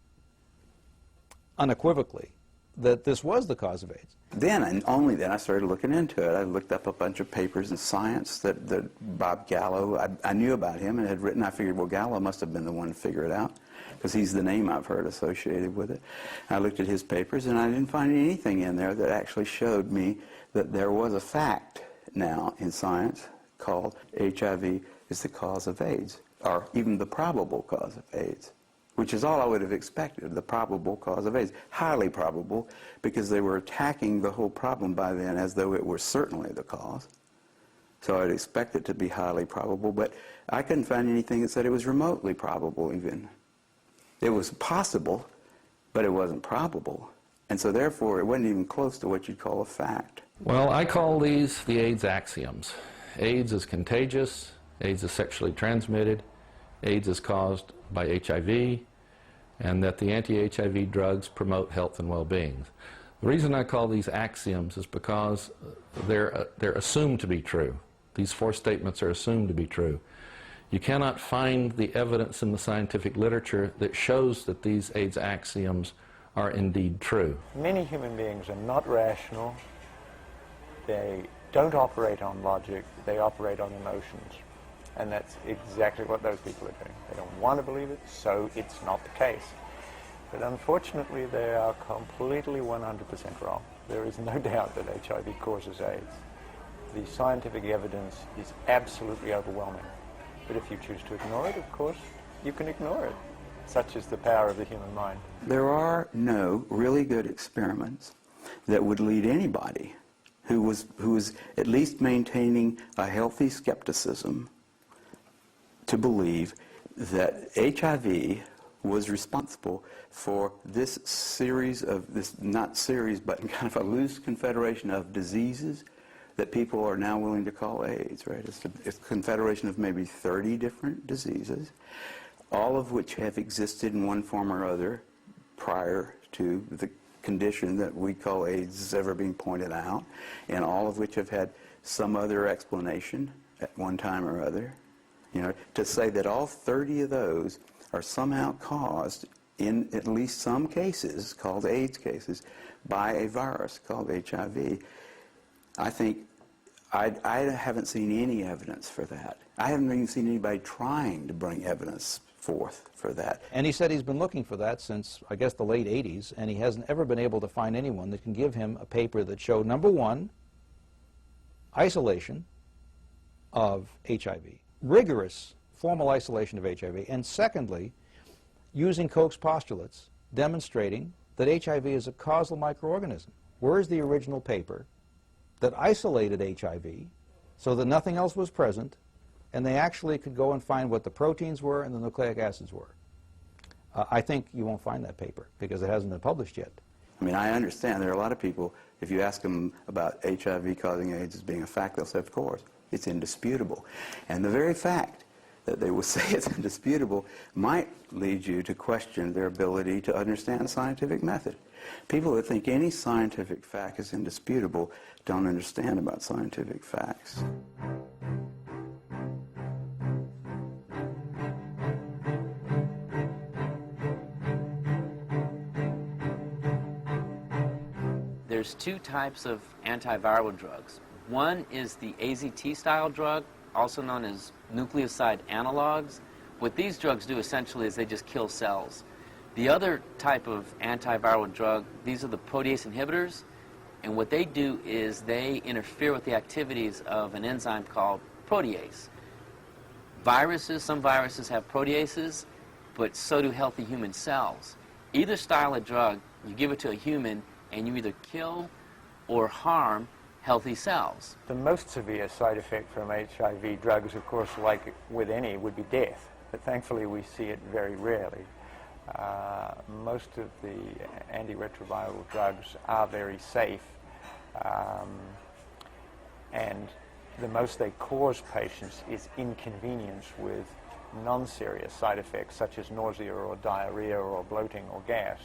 unequivocally that this was the cause of AIDS. Then, and only then, I started looking into it. I looked up a bunch of papers in science that Bob Gallo, I knew about him and had written. I figured, well, Gallo must have been the one to figure it out, because he's the name I've heard associated with it. I looked at his papers, and I didn't find anything in there that actually showed me that there was a fact now in science called HIV is the cause of AIDS, or even the probable cause of AIDS, which is all I would have expected, the probable cause of AIDS. Highly probable, because they were attacking the whole problem by then as though it were certainly the cause. So I'd expect it to be highly probable, but I couldn't find anything that said it was remotely probable even. It was possible, but it wasn't probable. And so therefore, it wasn't even close to what you'd call a fact. Well, I call these the AIDS axioms. AIDS is contagious, AIDS is sexually transmitted, AIDS is caused by HIV, and that the anti-HIV drugs promote health and well-being. The reason I call these axioms is because they're assumed to be true. These four statements are assumed to be true. You cannot find the evidence in the scientific literature that shows that these AIDS axioms are indeed true. Many human beings are not rational. They don't operate on logic. They operate on emotions. And that's exactly what those people are doing. They don't want to believe it, so it's not the case. But unfortunately, they are completely 100% wrong. There is no doubt that HIV causes AIDS. The scientific evidence is absolutely overwhelming. But if you choose to ignore it, of course, you can ignore it. Such is the power of the human mind. There are no really good experiments that would lead anybody who was at least maintaining a healthy skepticism to believe that HIV was responsible for this series of, not series, but kind of a loose confederation of diseases that people are now willing to call AIDS, right? It's a confederation of maybe 30 different diseases, all of which have existed in one form or other prior to the condition that we call AIDS ever being pointed out, and all of which have had some other explanation at one time or other. You know, to say that all 30 of those are somehow caused, in at least some cases, called AIDS cases, by a virus called HIV, I think I haven't seen any evidence for that. I haven't even seen anybody trying to bring evidence forth for that. And he said he's been looking for that since, I guess, the late 80s, and he hasn't ever been able to find anyone that can give him a paper that showed, number one, isolation of HIV, rigorous formal isolation of HIV, and secondly, using Koch's postulates, demonstrating that HIV is a causal microorganism. Where is the original paper that isolated HIV so that nothing else was present, and they actually could go and find what the proteins were and the nucleic acids were? I think you won't find that paper because it hasn't been published yet. I mean, I understand there are a lot of people, if you ask them about HIV causing AIDS as being a fact, they'll say, of course, it's indisputable. And the very fact that they will say it's indisputable might lead you to question their ability to understand scientific method. People that think any scientific fact is indisputable don't understand about scientific facts. There's two types of antiviral drugs. One is the AZT-style drug, also known as nucleoside analogs. What these drugs do essentially is they just kill cells. The other type of antiviral drug, these are the protease inhibitors, and what they do is they interfere with the activities of an enzyme called protease. Viruses, some viruses have proteases, but so do healthy human cells. Either style of drug, you give it to a human, and you either kill or harm healthy cells. The most severe side effect from HIV drugs, of course, like with any, would be death. But thankfully, we see it very rarely. Most of the antiretroviral drugs are very safe, and the most they cause patients is inconvenience with non-serious side effects such as nausea or diarrhea or bloating or gas.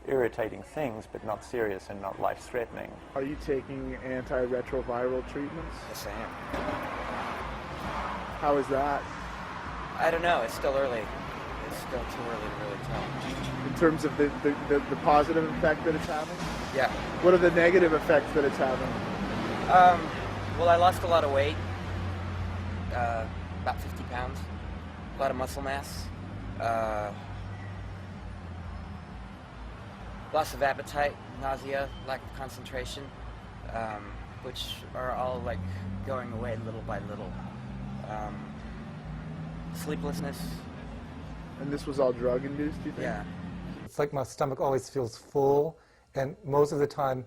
Irritating things, but not serious and not life-threatening. Are you taking antiretroviral treatments? Yes, I am. How is that? I don't know. It's still early. It's still too early to really tell. In terms of the positive effect that it's having? Yeah. What are the negative effects that it's having? Well, I lost a lot of weight, about 50 pounds, a lot of muscle mass, loss of appetite, nausea, lack of concentration, which are all like going away little by little. Sleeplessness. And this was all drug-induced, do you think? Yeah. It's like my stomach always feels full, and most of the time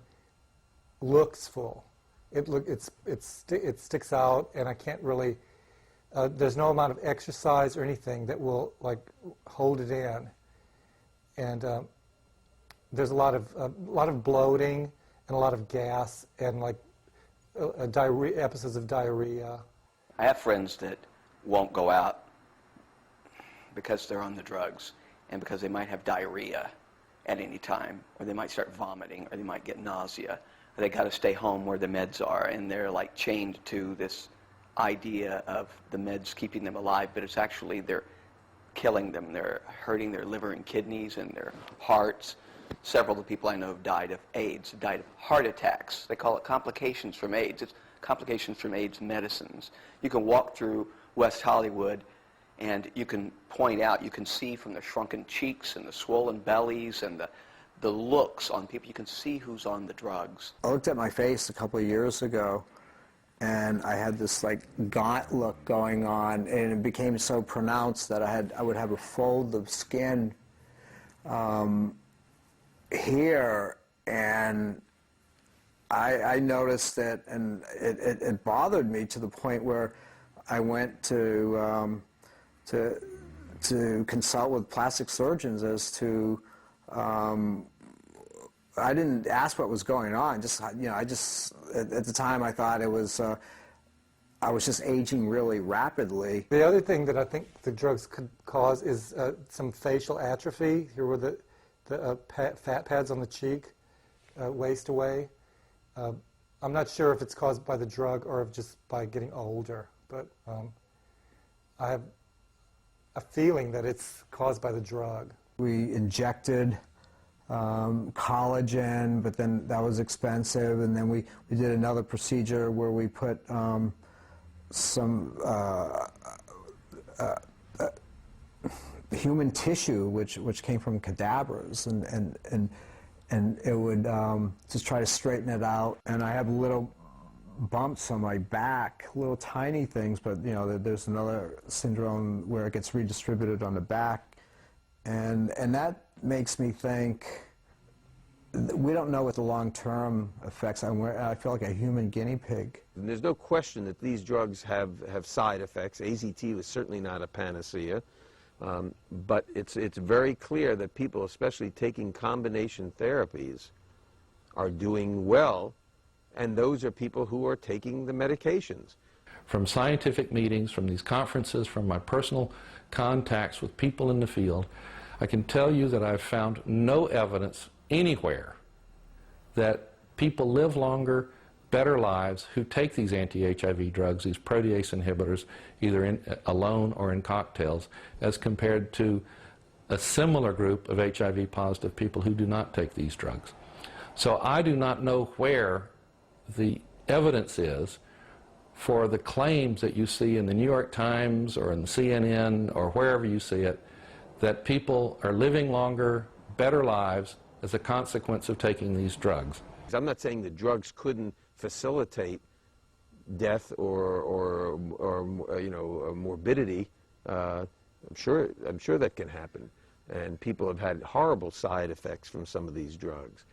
looks full. It sticks out, and I can't really. There's no amount of exercise or anything that will like hold it in. and there's a lot of bloating and a lot of gas and like diarrhea, episodes of diarrhea. I have friends that won't go out because they're on the drugs and because they might have diarrhea at any time, or they might start vomiting, or they might get nausea, or they got to stay home where the meds are, and they're like chained to this idea of the meds keeping them alive, but it's actually they're killing them. They're hurting their liver and kidneys and their hearts. Several of the people I know have died of AIDS, died of heart attacks. They call it complications from AIDS. It's complications from AIDS medicines. You can walk through West Hollywood and you can point out, you can see from the shrunken cheeks and the swollen bellies and the looks on people, you can see who's on the drugs. I looked at my face a couple of years ago, and I had this like gaunt look going on, and it became so pronounced that I would have a fold of skin here, and I noticed it, and it bothered me to the point where I went to consult with plastic surgeons as to. I didn't ask what was going on. Just at the time I thought it was. I was just aging really rapidly. The other thing that I think the drugs could cause is some facial atrophy. Here were the fat pads on the cheek waste away. I'm not sure if it's caused by the drug or if just by getting older, but I have a feeling that it's caused by the drug. We injected collagen, but then that was expensive, and then we did another procedure where we put some human tissue, which came from cadavers, and it would just try to straighten it out. And I have little bumps on my back, little tiny things, but there's another syndrome where it gets redistributed on the back, and that makes me think we don't know what the long-term effects are. I feel like a human guinea pig. And there's no question that these drugs have side effects. AZT was certainly not a panacea, but it's very clear that people, especially taking combination therapies, are doing well, and those are people who are taking the medications. From scientific meetings, from these conferences, from my personal contacts with people in the field, I can tell you that I've found no evidence anywhere that people live longer, better lives who take these anti-HIV drugs, these protease inhibitors, either alone or in cocktails, as compared to a similar group of HIV-positive people who do not take these drugs. So I do not know where the evidence is for the claims that you see in the New York Times or in the CNN or wherever you see it, that people are living longer, better lives as a consequence of taking these drugs. I'm not saying that drugs couldn't facilitate death or morbidity. I'm sure that can happen, and people have had horrible side effects from some of these drugs.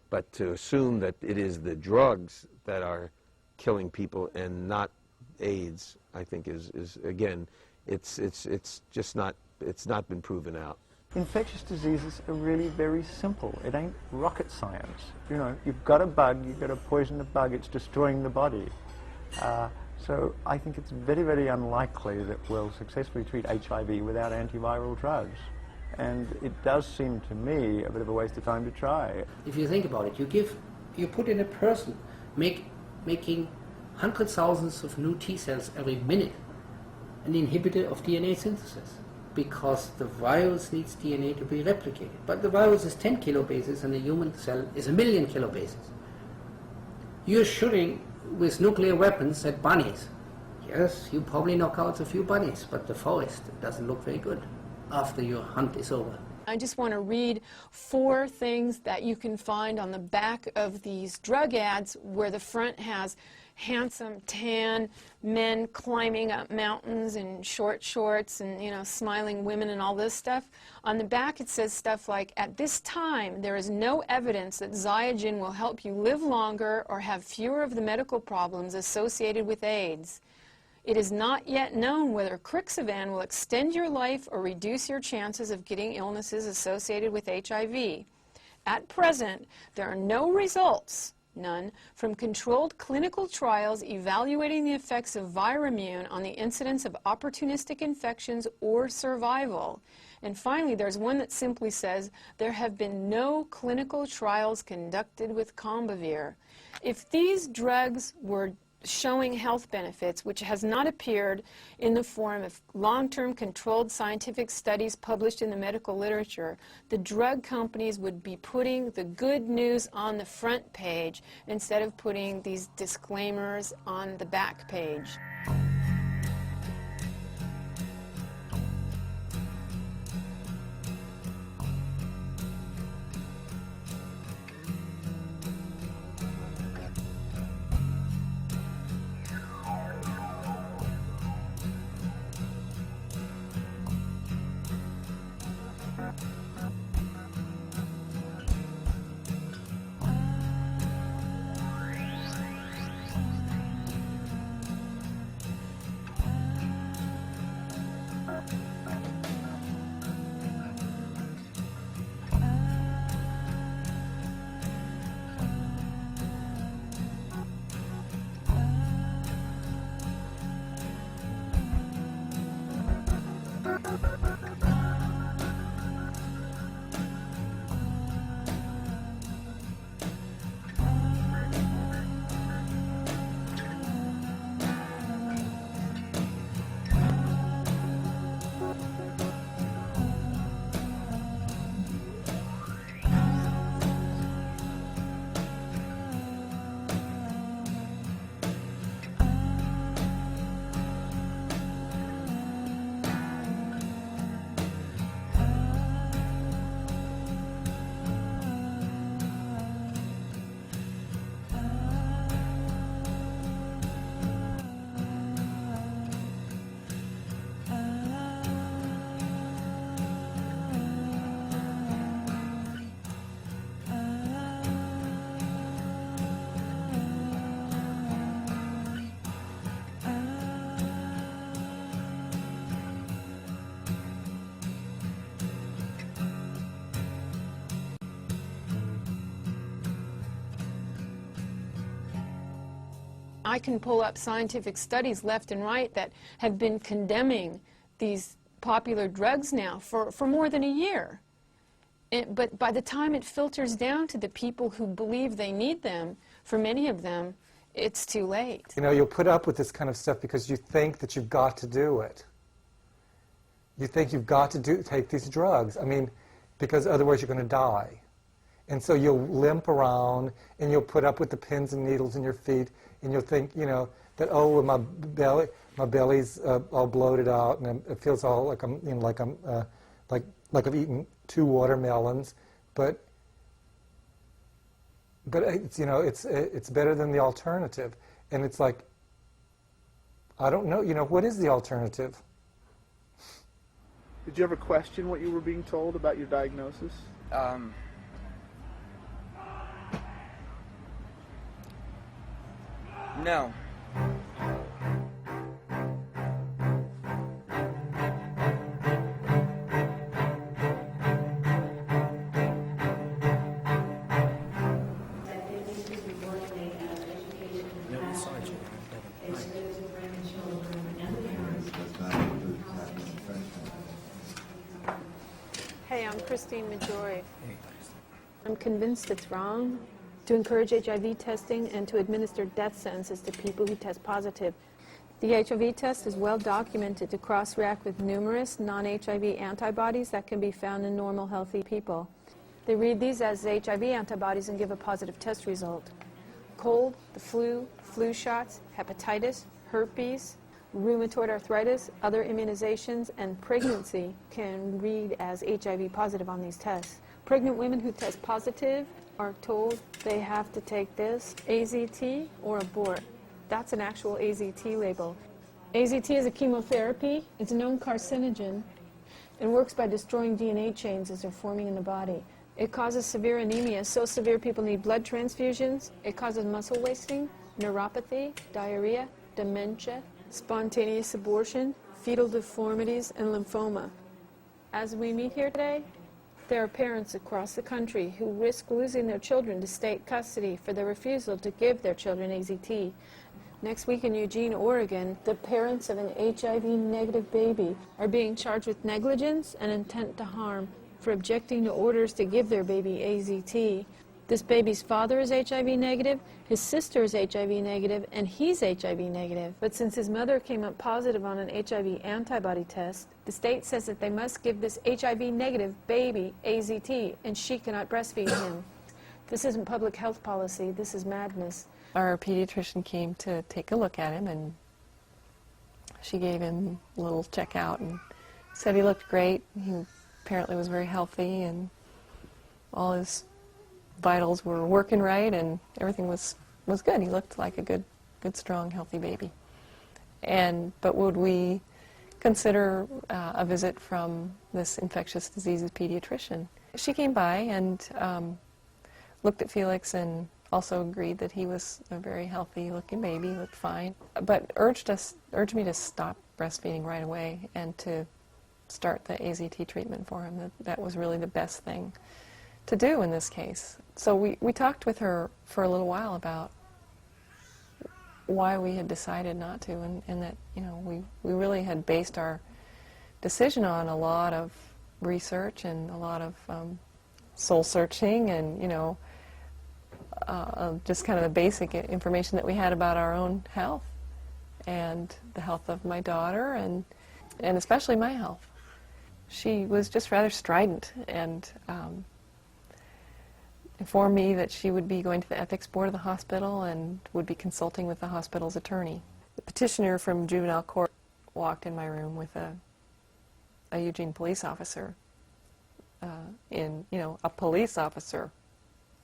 But to assume that it is the drugs that are killing people and not AIDS, I think is again, it's just not, it's not been proven out. Infectious diseases are really very simple. It ain't rocket science. You've got a bug, you've got to poison the bug, it's destroying the body. So I think it's very, very unlikely that we'll successfully treat HIV without antiviral drugs. And it does seem to me a bit of a waste of time to try. If you think about it, you put in a person making hundreds of thousands of new T cells every minute, an inhibitor of DNA synthesis, because the virus needs DNA to be replicated. But the virus is 10 kilobases and the human cell is 1 million kilobases. You're shooting with nuclear weapons at bunnies. Yes, you probably knock out a few bunnies, but the forest doesn't look very good after your hunt is over. I just want to read 4 things that you can find on the back of these drug ads, where the front has handsome tan men climbing up mountains in short shorts and smiling women and all this stuff. On the back it says stuff like, at this time there is no evidence that Zyogin will help you live longer or have fewer of the medical problems associated with AIDS. It is not yet known whether Crixivan will extend your life or reduce your chances of getting illnesses associated with HIV. At present, there are no results, none, from controlled clinical trials evaluating the effects of Viramune on the incidence of opportunistic infections or survival. And finally, there's one that simply says, there have been no clinical trials conducted with Combivir. If these drugs were showing health benefits, which has not appeared in the form of long-term controlled scientific studies published in the medical literature, the drug companies would be putting the good news on the front page instead of putting these disclaimers on the back page. I can pull up scientific studies left and right that have been condemning these popular drugs now for more than a year. But by the time it filters down to the people who believe they need them, for many of them, it's too late. You know, you'll put up with this kind of stuff because you think that you've got to do it. You think you've got to take these drugs. I mean, because otherwise you're going to die. And so you'll limp around and you'll put up with the pins and needles in your feet, and you'll think, you know, that, oh, my belly's all bloated out, and it feels all like I'm, you know, like I've eaten 2 watermelons, but it's, you know, it's better than the alternative. And it's like, I don't know, you know, what is the alternative? Did you ever question what you were being told about your diagnosis? No. Hey, I'm Christine Majori. I'm convinced it's wrong to encourage HIV testing and to administer death sentences to people who test positive. The HIV test is well documented to cross-react with numerous non-HIV antibodies that can be found in normal, healthy people. They read these as HIV antibodies and give a positive test result. Cold, the flu, flu shots, hepatitis, herpes, rheumatoid arthritis, other immunizations, and pregnancy can read as HIV positive on these tests. Pregnant women who test positive are told they have to take this, AZT, or abort. That's an actual AZT label. AZT is a chemotherapy. It's a known carcinogen and works by destroying DNA chains as they're forming in the body. It causes severe anemia, so severe people need blood transfusions. It causes muscle wasting, neuropathy, diarrhea, dementia, spontaneous abortion, fetal deformities, and lymphoma. As we meet here today, there are parents across the country who risk losing their children to state custody for their refusal to give their children AZT. Next week in Eugene, Oregon, the parents of an HIV-negative baby are being charged with negligence and intent to harm for objecting to orders to give their baby AZT. This baby's father is HIV negative, his sister is HIV negative, and he's HIV negative. But since his mother came up positive on an HIV antibody test, the state says that they must give this HIV negative baby AZT, and she cannot breastfeed him. This isn't public health policy, this is madness. Our pediatrician came to take a look at him, and she gave him a little checkout and said he looked great. He apparently was very healthy, and all his vitals were working right, and everything was good. He looked like a good, strong, healthy baby. But would we consider a visit from this infectious diseases pediatrician? She came by and looked at Felix and also agreed that he was a very healthy-looking baby, looked fine, but urged me to stop breastfeeding right away and to start the AZT treatment for him. That was really the best thing to do in this case. So we talked with her for a little while about why we had decided not to, and that, you know, we really had based our decision on a lot of research and a lot of soul searching and, you know, just kind of the basic information that we had about our own health and the health of my daughter and especially my health. She was just rather strident and informed me that she would be going to the ethics board of the hospital and would be consulting with the hospital's attorney. The petitioner from juvenile court walked in my room with a Eugene police officer, a police officer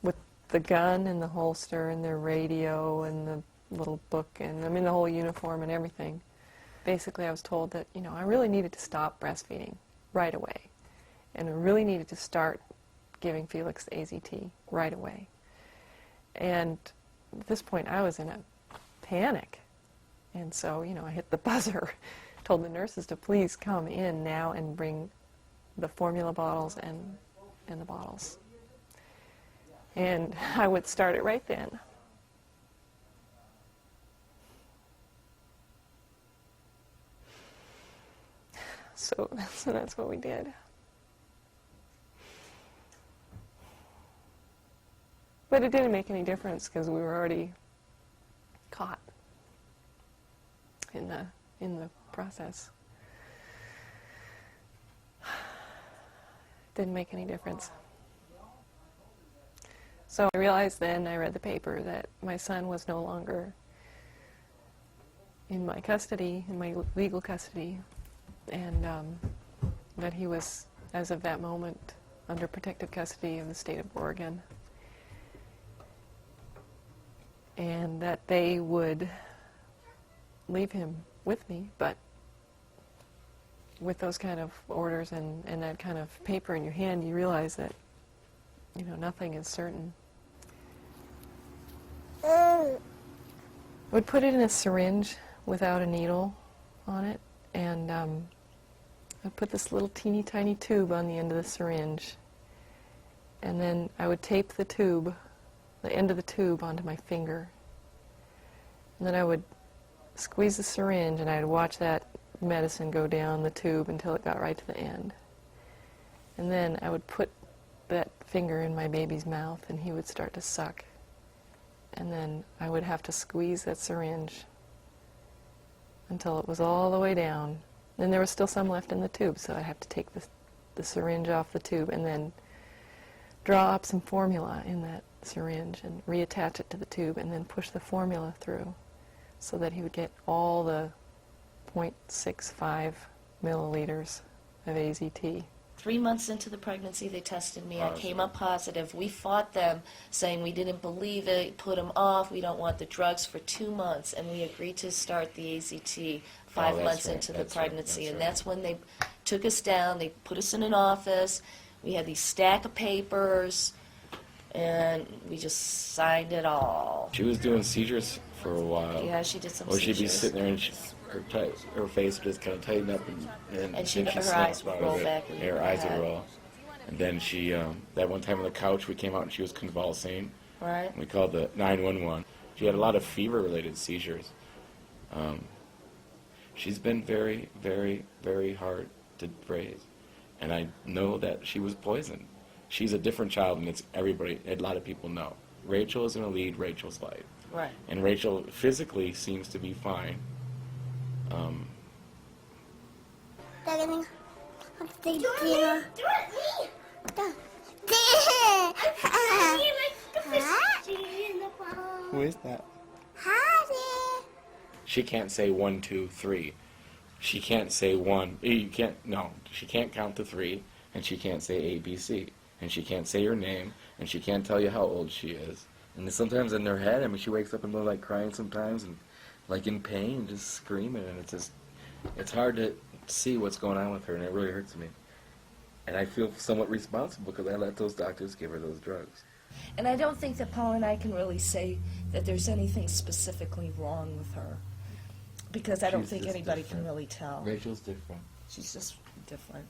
with the gun and the holster and their radio and the little book and the whole uniform and everything. Basically, I was told that, you know, I really needed to stop breastfeeding right away, and I really needed to start giving Felix AZT right away. And at this point, I was in a panic, and so, you know, I hit the buzzer, told the nurses to please come in now and bring the formula bottles and the bottles. And I would start it right then. So that's what we did. But it didn't make any difference because we were already caught in the process. Didn't make any difference. So I realized then, I read the paper, that my son was no longer in my custody, in my legal custody, and that he was, as of that moment, under protective custody of the state of Oregon. And that they would leave him with me, but with those kind of orders and that kind of paper in your hand, you realize that, you know, nothing is certain. Would put it in a syringe without a needle on it, and I'd put this little teeny tiny tube on the end of the syringe, and then I would tape the tube, the end of the tube, onto my finger, and then I would squeeze the syringe and I'd watch that medicine go down the tube until it got right to the end, and then I would put that finger in my baby's mouth and he would start to suck, and then I would have to squeeze that syringe until it was all the way down. Then there was still some left in the tube, so I'd have to take the syringe off the tube and then draw up some formula in that syringe and reattach it to the tube and then push the formula through so that he would get all the 0.65 milliliters of AZT. 3 months into the pregnancy, they tested me. I came up positive. We fought them, saying we didn't believe it, put them off, we don't want the drugs for 2 months, and we agreed to start the AZT 5 months into the pregnancy. And that's when they took us down. They put us in an office. We had these stack of papers, and we just signed it all. She was doing seizures for a while. Yeah, she did some Or she'd be seizures. sitting there and her face would just kind of tighten up, and And then her snap eyes would out roll of it. back And really her eyes bad. would roll. And then she, that one time on the couch, we came out and she was convulsing. Right. We called the 911. She had a lot of fever-related seizures. She's been very, very, very hard to raise. And I know that she was poisoned. She's a different child, and it's everybody, a lot of people know. Rachel is going to lead Rachel's life. Right. And Rachel physically seems to be fine. Who is that? She can't say 1, 2, 3. She can't say she can't count to 3, and she can't say A, B, C. And she can't say her name, and she can't tell you how old she is. And sometimes in her head, I mean, she wakes up in the middle, like, crying sometimes, and, like, in pain, just screaming, and it's hard to see what's going on with her, and it really hurts me. And I feel somewhat responsible because I let those doctors give her those drugs. And I don't think that Paul and I can really say that there's anything specifically wrong with her, because I don't She's think just anybody different. can really tell. Rachel's different. She's just different.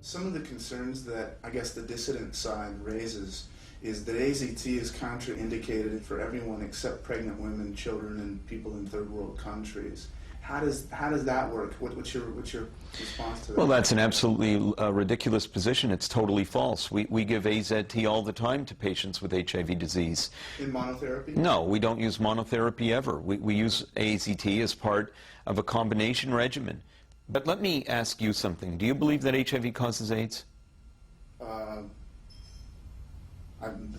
Some of the concerns that I guess the dissident side raises is that AZT is contraindicated for everyone except pregnant women, children, and people in third world countries. How does that work? What's your response to that? Well, that's an absolutely ridiculous position. It's totally false. We give AZT all the time to patients with HIV disease. In monotherapy? No, we don't use monotherapy ever. We use AZT as part of a combination regimen. But let me ask you something. Do you believe that HIV causes AIDS?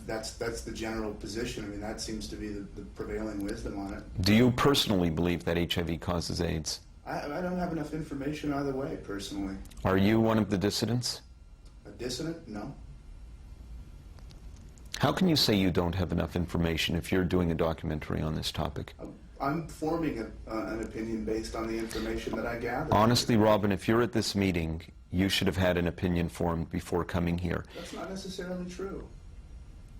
That's the general position. I mean, that seems to be the prevailing wisdom on it. Do you personally believe that HIV causes AIDS? I don't have enough information either way, personally. Are you one of the dissidents? A dissident? No. How can you say you don't have enough information if you're doing a documentary on this topic? I'm forming an opinion based on the information that I gather. Honestly, Robin, if you're at this meeting, you should have had an opinion formed before coming here. That's not necessarily true.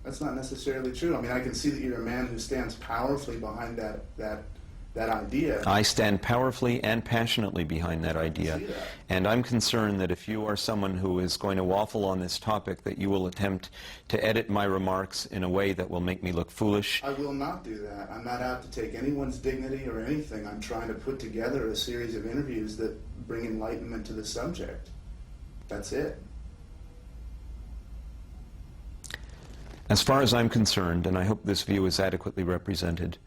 That's not necessarily true. I mean, I can see that you're a man who stands powerfully behind that idea. I stand powerfully and passionately behind that idea. See that. And I'm concerned that if you are someone who is going to waffle on this topic, that you will attempt to edit my remarks in a way that will make me look foolish. I will not do that. I'm not out to take anyone's dignity or anything. I'm trying to put together a series of interviews that bring enlightenment to the subject. That's it. As far as I'm concerned, and I hope this view is adequately represented,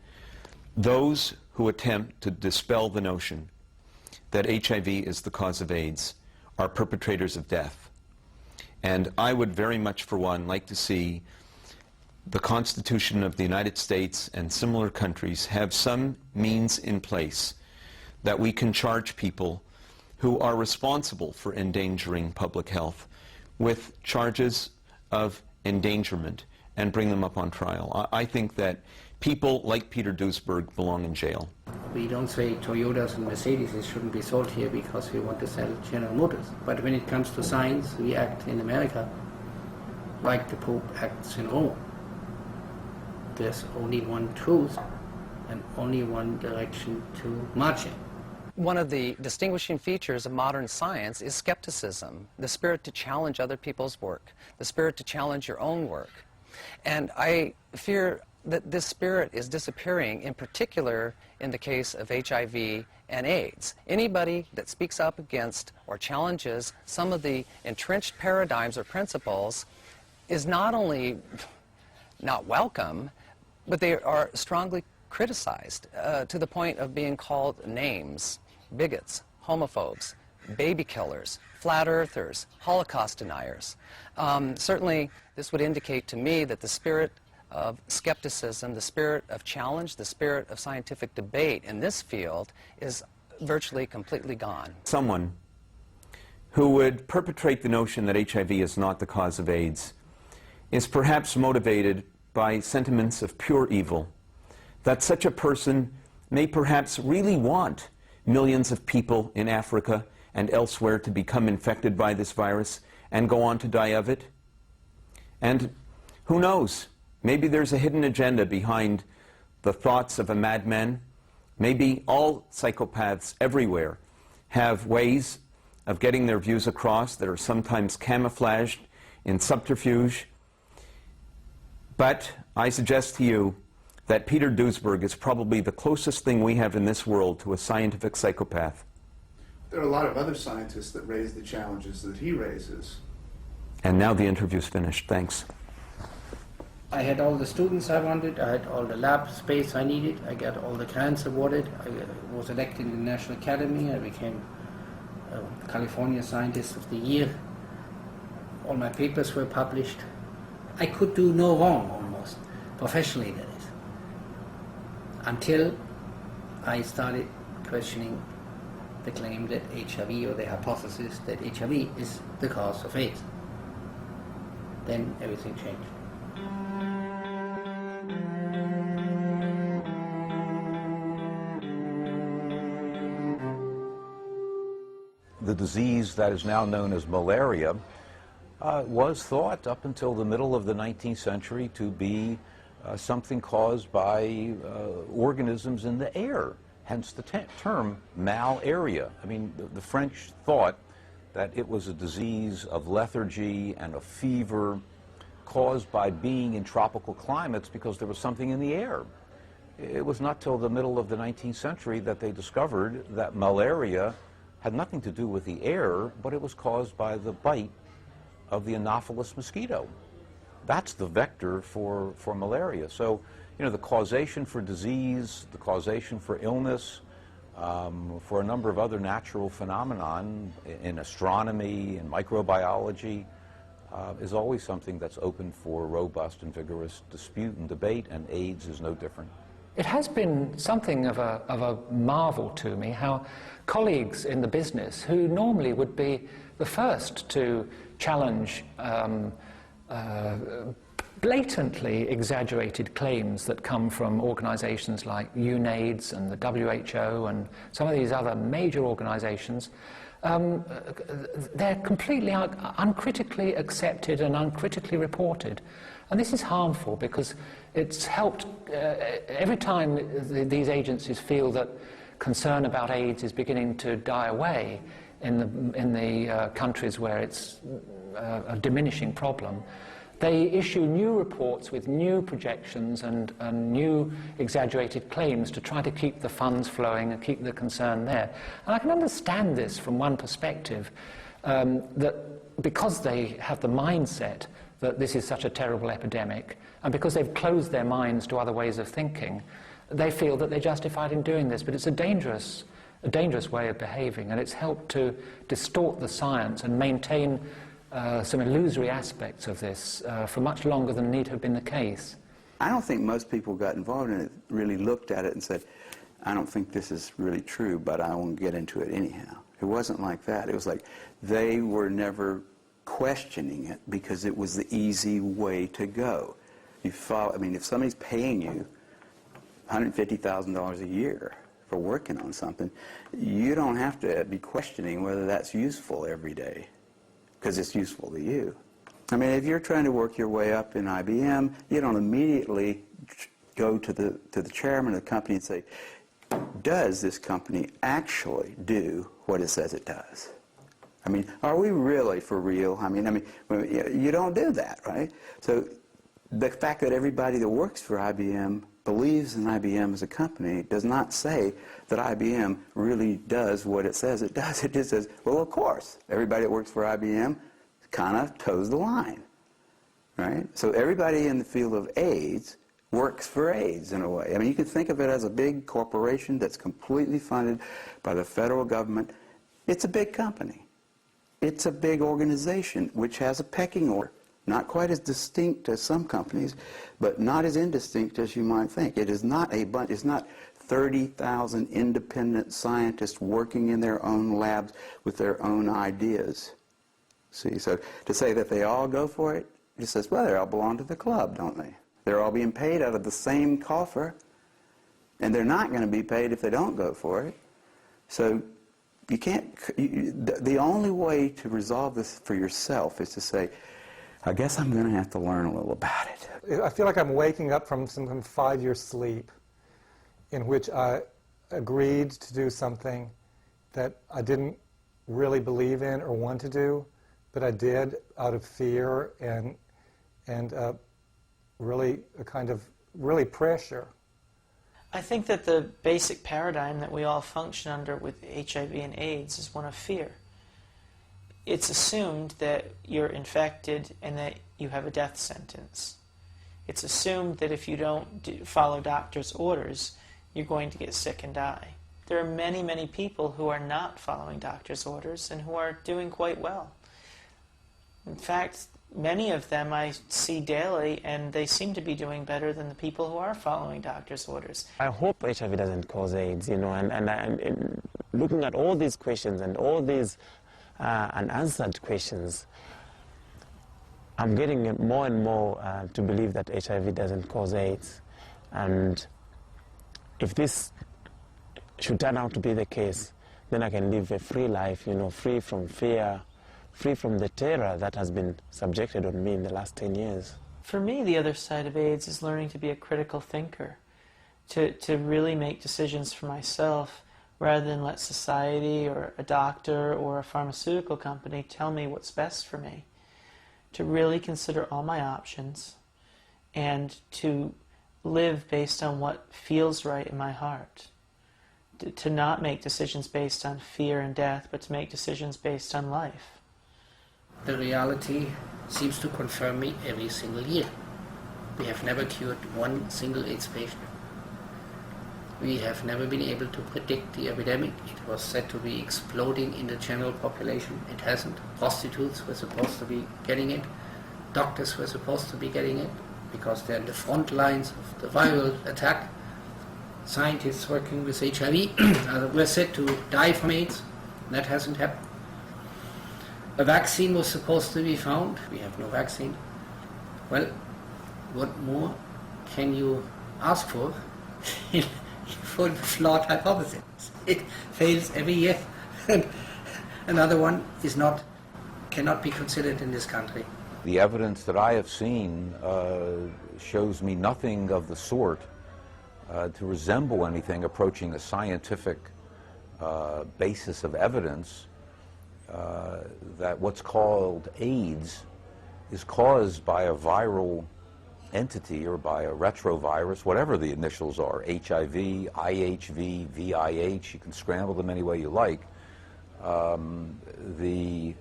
those who attempt to dispel the notion that HIV is the cause of AIDS are perpetrators of death. And I would very much, for one, like to see the Constitution of the United States and similar countries have some means in place that we can charge people who are responsible for endangering public health with charges of endangerment and bring them up on trial. I think that people like Peter Duesberg belong in jail. We don't say Toyotas and Mercedes shouldn't be sold here because we want to sell General Motors. But when it comes to science, we act in America like the Pope acts in Rome. There's only one truth and only one direction to march in. One of the distinguishing features of modern science is skepticism, the spirit to challenge other people's work, the spirit to challenge your own work. And I fear that this spirit is disappearing, in particular in the case of HIV and AIDS. Anybody that speaks up against or challenges some of the entrenched paradigms or principles is not only not welcome, But they are strongly criticized to the point of being called names: bigots, homophobes, baby killers, flat earthers, Holocaust deniers. Certainly, this would indicate to me that the spirit of skepticism, the spirit of challenge, the spirit of scientific debate in this field is virtually completely gone. Someone who would perpetrate the notion that HIV is not the cause of AIDS is perhaps motivated by sentiments of pure evil, that such a person may perhaps really want millions of people in Africa and elsewhere to become infected by this virus and go on to die of it. And who knows, maybe there's a hidden agenda behind the thoughts of a madman. Maybe all psychopaths everywhere have ways of getting their views across that are sometimes camouflaged in subterfuge. But I suggest to you that Peter Duesberg is probably the closest thing we have in this world to a scientific psychopath. There are a lot of other scientists that raise the challenges that he raises. And now the interview's finished. Thanks. I had all the students I wanted, I had all the lab space I needed, I got all the grants awarded, I was elected in the National Academy, I became California Scientist of the Year. All my papers were published. I could do no wrong, almost, professionally that is, until I started questioning the claim that HIV, or the hypothesis that HIV is the cause of AIDS. Then everything changed. The disease that is now known as malaria was thought up until the middle of the 19th century to be something caused by organisms in the air, hence the term malaria. I mean, the French thought that it was a disease of lethargy and of fever caused by being in tropical climates because there was something in the air. It was not till the middle of the 19th century that they discovered that malaria had nothing to do with the air, but it was caused by the bite of the Anopheles mosquito. That's the vector for malaria. So, you know, the causation for disease, the causation for illness, for a number of other natural phenomenon in astronomy and microbiology is always something that's open for robust and vigorous dispute and debate, and AIDS is no different. It has been something of a marvel to me how colleagues in the business, who normally would be the first to challenge blatantly exaggerated claims that come from organizations like UNAIDS and the WHO and some of these other major organizations, they're completely uncritically accepted and uncritically reported. And this is harmful because it's helped, every time these agencies feel that concern about AIDS is beginning to die away in the countries where it's a diminishing problem, they issue new reports with new projections and new exaggerated claims to try to keep the funds flowing and keep the concern there. And I can understand this from one perspective, that because they have the mindset that this is such a terrible epidemic, and because they've closed their minds to other ways of thinking, they feel that they're justified in doing this. But it's a dangerous way of behaving, and it's helped to distort the science and maintain some illusory aspects of this for much longer than need have been the case. I don't think most people got involved in it, really looked at it and said, I don't think this is really true, but I won't get into it anyhow. It wasn't like that. It was like they were never questioning it because it was the easy way to go. You follow, I mean, if somebody's paying you $150,000 a year for working on something, you don't have to be questioning whether that's useful every day because it's useful to you. I mean, if you're trying to work your way up in IBM, you don't immediately go to the chairman of the company and say, does this company actually do what it says it does? I mean, are we really for real? I mean, you don't do that, right? So the fact that everybody that works for IBM believes in IBM as a company does not say that IBM really does what it says it does. It just says, well, of course, everybody that works for IBM kind of toes the line, right? So everybody in the field of AIDS works for AIDS in a way. I mean, you can think of it as a big corporation that's completely funded by the federal government. It's a big company. It's a big organization which has a pecking order. Not quite as distinct as some companies, but not as indistinct as you might think. It is not a bunch, it's not 30,000 independent scientists working in their own labs with their own ideas. See, so to say that they all go for it, it says, well, they all belong to the club, don't they? They're all being paid out of the same coffer, and they're not going to be paid if they don't go for it. So you can't, the only way to resolve this for yourself is to say, I guess I'm going to have to learn a little about it. I feel like I'm waking up from some 5-year sleep in which I agreed to do something that I didn't really believe in or want to do, but I did out of fear and really a kind of pressure. I think that the basic paradigm that we all function under with HIV and AIDS is one of fear. It's assumed that you're infected and that you have a death sentence. It's assumed that if you don't follow doctor's orders, you're going to get sick and die. There are many, many people who are not following doctor's orders and who are doing quite well. In fact, many of them I see daily, and they seem to be doing better than the people who are following doctor's orders. I hope HIV doesn't cause AIDS, you know, and looking at all these questions and all these unanswered questions, I'm getting more and more to believe that HIV doesn't cause AIDS. And if this should turn out to be the case, then I can live a free life, you know, free from fear, free from the terror that has been subjected on me in the last 10 years. For me, the other side of AIDS is learning to be a critical thinker, to really make decisions for myself rather than let society or a doctor or a pharmaceutical company tell me what's best for me. To really consider all my options and to live based on what feels right in my heart. To not make decisions based on fear and death, but to make decisions based on life. The reality seems to confirm me every single year. We have never cured one single AIDS patient. We have never been able to predict the epidemic. It was said to be exploding in the general population. It hasn't. Prostitutes were supposed to be getting it. Doctors were supposed to be getting it because they're in the front lines of the viral attack. Scientists working with HIV were said to die from AIDS. That hasn't happened. A vaccine was supposed to be found. We have no vaccine. Well, what more can you ask for for the flawed hypothesis? It fails every year. And another one cannot be considered in this country. The evidence that I have seen shows me nothing of the sort to resemble anything approaching a scientific basis of evidence that what's called AIDS is caused by a viral entity or by a retrovirus, whatever the initials are, HIV, IHV, VIH, you can scramble them any way you like. The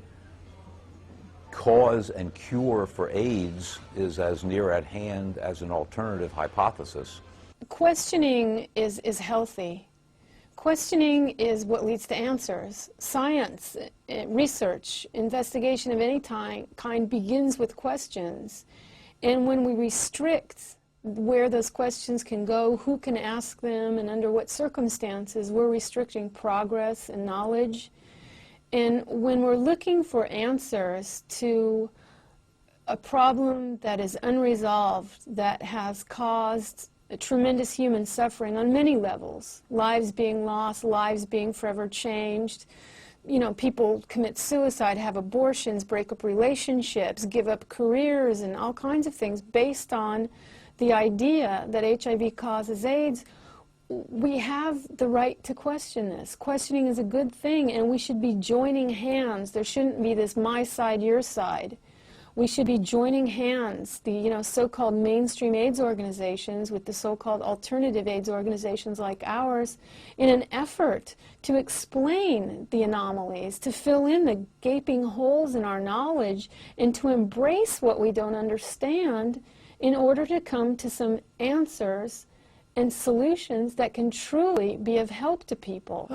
cause and cure for AIDS is as near at hand as an alternative hypothesis. Questioning is healthy. Questioning is what leads to answers. Science, research, investigation of any kind begins with questions. And when we restrict where those questions can go, who can ask them, and under what circumstances, we're restricting progress and knowledge. And when we're looking for answers to a problem that is unresolved, that has caused tremendous human suffering on many levels, lives being lost, lives being forever changed, you know, people commit suicide, have abortions, break up relationships, give up careers, and all kinds of things based on the idea that HIV causes AIDS, we have the right to question this. Questioning is a good thing, and we should be joining hands. There shouldn't be this my side, your side. We should be joining hands, the so-called mainstream AIDS organizations with the so-called alternative AIDS organizations like ours, in an effort to explain the anomalies, to fill in the gaping holes in our knowledge, and to embrace what we don't understand, in order to come to some answers and solutions that can truly be of help to people.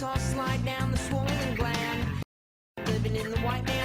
toss slide down the swollen gland. Living in the white man.